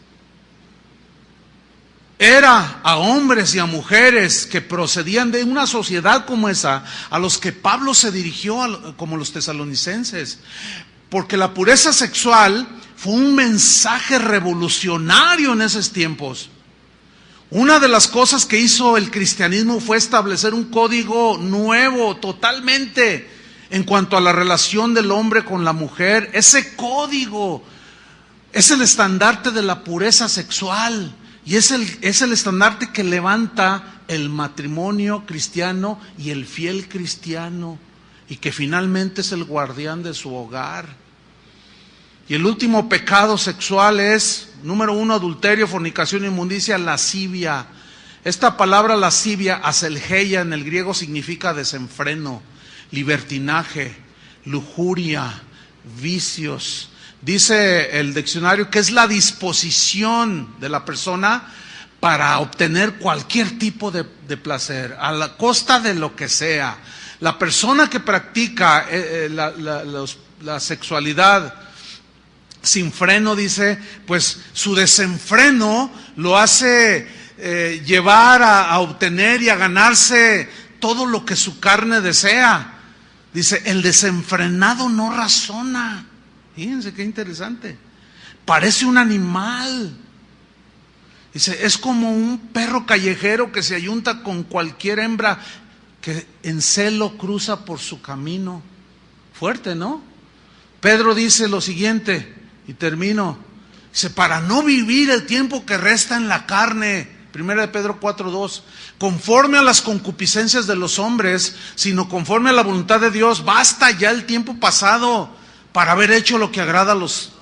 Era a hombres y a mujeres que procedían de una sociedad como esa, a los que Pablo se dirigió, como los tesalonicenses. Porque la pureza sexual fue un mensaje revolucionario en esos tiempos. Una de las cosas que hizo el cristianismo fue establecer un código nuevo totalmente en cuanto a la relación del hombre con la mujer. Ese código es el estandarte de la pureza sexual y es el estandarte que levanta el matrimonio cristiano y el fiel cristiano, y que finalmente es el guardián de su hogar. Y el último pecado sexual es, número 1, adulterio, fornicación, inmundicia, lascivia. Esta palabra lascivia, aselgeia, en el griego significa desenfreno, libertinaje, lujuria, vicios. Dice el diccionario que es la disposición de la persona para obtener cualquier tipo de placer, a la costa de lo que sea. La persona que practica la sexualidad sin freno, dice, pues su desenfreno lo hace llevar a obtener y a ganarse todo lo que su carne desea. Dice, el desenfrenado no razona. Fíjense qué interesante. Parece un animal. Dice, es como un perro callejero que se ayunta con cualquier hembra que en celo cruza por su camino. Fuerte, ¿no? Pedro dice lo siguiente, y termino. Dice, para no vivir el tiempo que resta en la carne, 1 Pedro 4:2, conforme a las concupiscencias de los hombres, sino conforme a la voluntad de Dios. Basta ya el tiempo pasado para haber hecho lo que agrada a los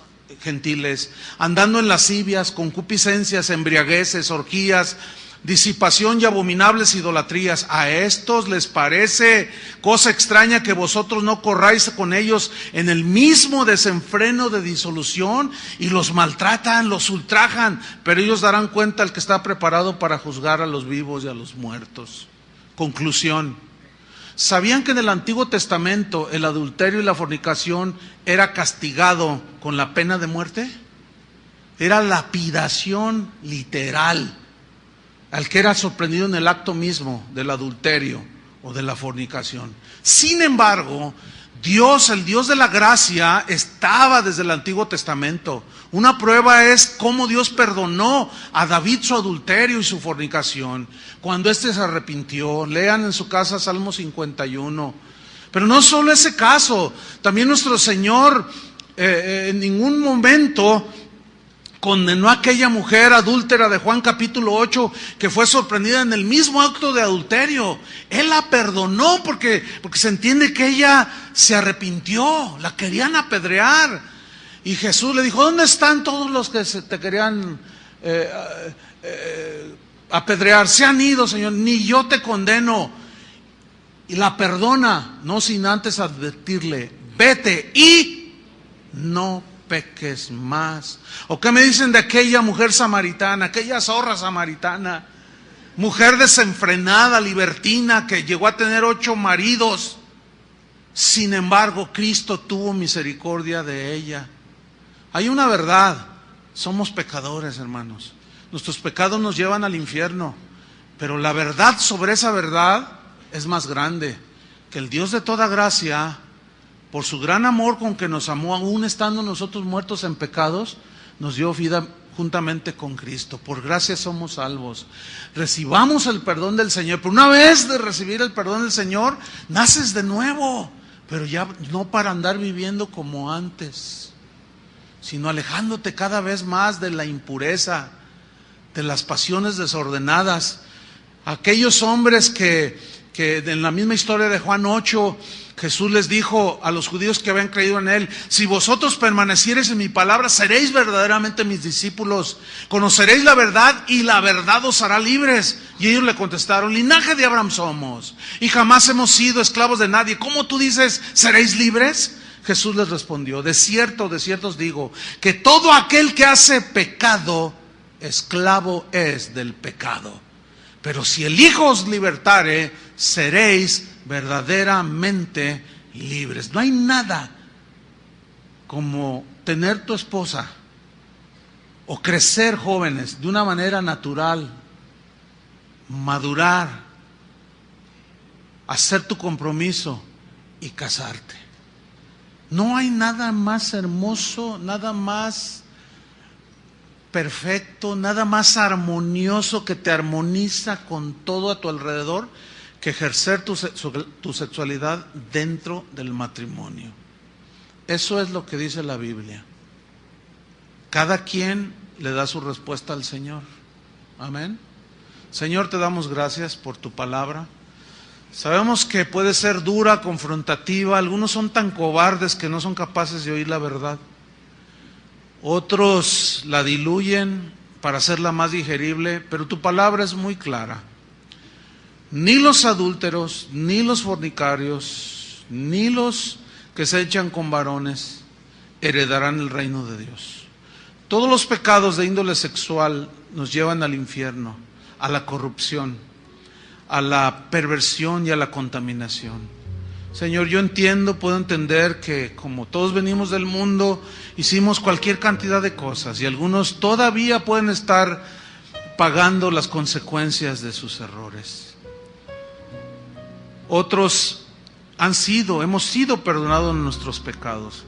gentiles, andando en lascivias, concupiscencias, embriagueces, orgías, disipación y abominables idolatrías. A estos les parece cosa extraña que vosotros no corráis con ellos en el mismo desenfreno de disolución, y los maltratan, los ultrajan, pero ellos darán cuenta al que está preparado para juzgar a los vivos y a los muertos. Conclusión. ¿Sabían que en el Antiguo Testamento el adulterio y la fornicación era castigado con la pena de muerte? Era lapidación literal al que era sorprendido en el acto mismo del adulterio o de la fornicación. Sin embargo, Dios, el Dios de la gracia, estaba desde el Antiguo Testamento. Una prueba es cómo Dios perdonó a David su adulterio y su fornicación, cuando éste se arrepintió. Lean en su casa Salmo 51. Pero no solo ese caso, también nuestro Señor en ningún momento condenó a aquella mujer adúltera de Juan capítulo 8, que fue sorprendida en el mismo acto de adulterio. Él la perdonó porque se entiende que ella se arrepintió, la querían apedrear. Y Jesús le dijo, ¿dónde están todos los que te querían apedrear? Se han ido, Señor, ni yo te condeno. Y la perdona, no sin antes advertirle, vete y no peques más. ¿O qué me dicen de aquella mujer samaritana, aquella zorra samaritana, mujer desenfrenada, libertina, que llegó a tener 8 maridos? Sin embargo, Cristo tuvo misericordia de ella. Hay una verdad, somos pecadores, hermanos. Nuestros pecados nos llevan al infierno, pero la verdad sobre esa verdad es más grande, que el Dios de toda gracia, por su gran amor con que nos amó, aún estando nosotros muertos en pecados, nos dio vida juntamente con Cristo. Por gracia somos salvos. Recibamos el perdón del Señor. Pero una vez de recibir el perdón del Señor, naces de nuevo, pero ya no para andar viviendo como antes, sino alejándote cada vez más de la impureza, de las pasiones desordenadas. Aquellos hombres que que en la misma historia de Juan 8, Jesús les dijo a los judíos que habían creído en Él: si vosotros permaneciereis en mi palabra, seréis verdaderamente mis discípulos, conoceréis la verdad y la verdad os hará libres. Y ellos le contestaron: linaje de Abraham somos y jamás hemos sido esclavos de nadie. ¿Cómo tú dices, seréis libres? Jesús les respondió: de cierto os digo, que todo aquel que hace pecado, esclavo es del pecado. Pero si el Hijo os libertare, seréis verdaderamente libres. No hay nada como tener tu esposa o crecer jóvenes de una manera natural, madurar, hacer tu compromiso y casarte. No hay nada más hermoso, nada más perfecto, nada más armonioso que te armoniza con todo a tu alrededor que ejercer tu sexualidad dentro del matrimonio. Eso es lo que dice la Biblia. Cada quien le da su respuesta al Señor. Amén. Señor, te damos gracias por tu palabra. Sabemos que puede ser dura, confrontativa. Algunos son tan cobardes que no son capaces de oír la verdad. Otros la diluyen para hacerla más digerible, pero tu palabra es muy clara. Ni los adúlteros, ni los fornicarios, ni los que se echan con varones heredarán el reino de Dios. Todos los pecados de índole sexual nos llevan al infierno, a la corrupción, a la perversión y a la contaminación. Señor, yo entiendo, puedo entender que como todos venimos del mundo, hicimos cualquier cantidad de cosas y algunos todavía pueden estar pagando las consecuencias de sus errores. Otros hemos sido perdonados en nuestros pecados.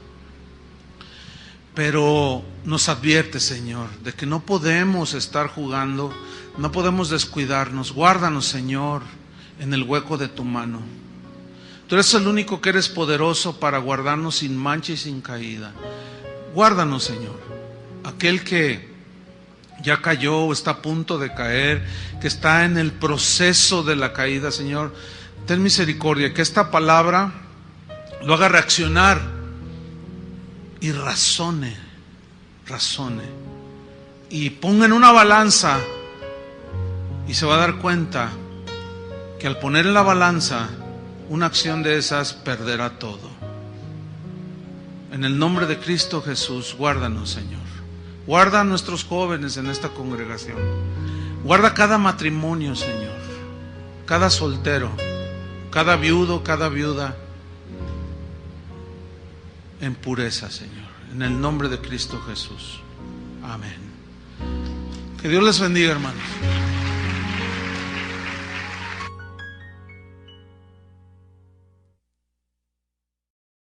Pero nos advierte, Señor, de que no podemos estar jugando, no podemos descuidarnos. Guárdanos, Señor, en el hueco de tu mano. Tú eres el único que eres poderoso para guardarnos sin mancha y sin caída. Guárdanos, Señor. Aquel que ya cayó o está a punto de caer, que está en el proceso de la caída, Señor, ten misericordia, que esta palabra lo haga reaccionar y razone, y ponga en una balanza y se va a dar cuenta que al poner en la balanza una acción de esas perderá todo. En el nombre de Cristo Jesús, guárdanos, Señor. Guarda a nuestros jóvenes en esta congregación. Guarda cada matrimonio, Señor, cada soltero, cada viudo, cada viuda, en pureza, Señor, en el nombre de Cristo Jesús. Amén. Que Dios les bendiga, hermanos.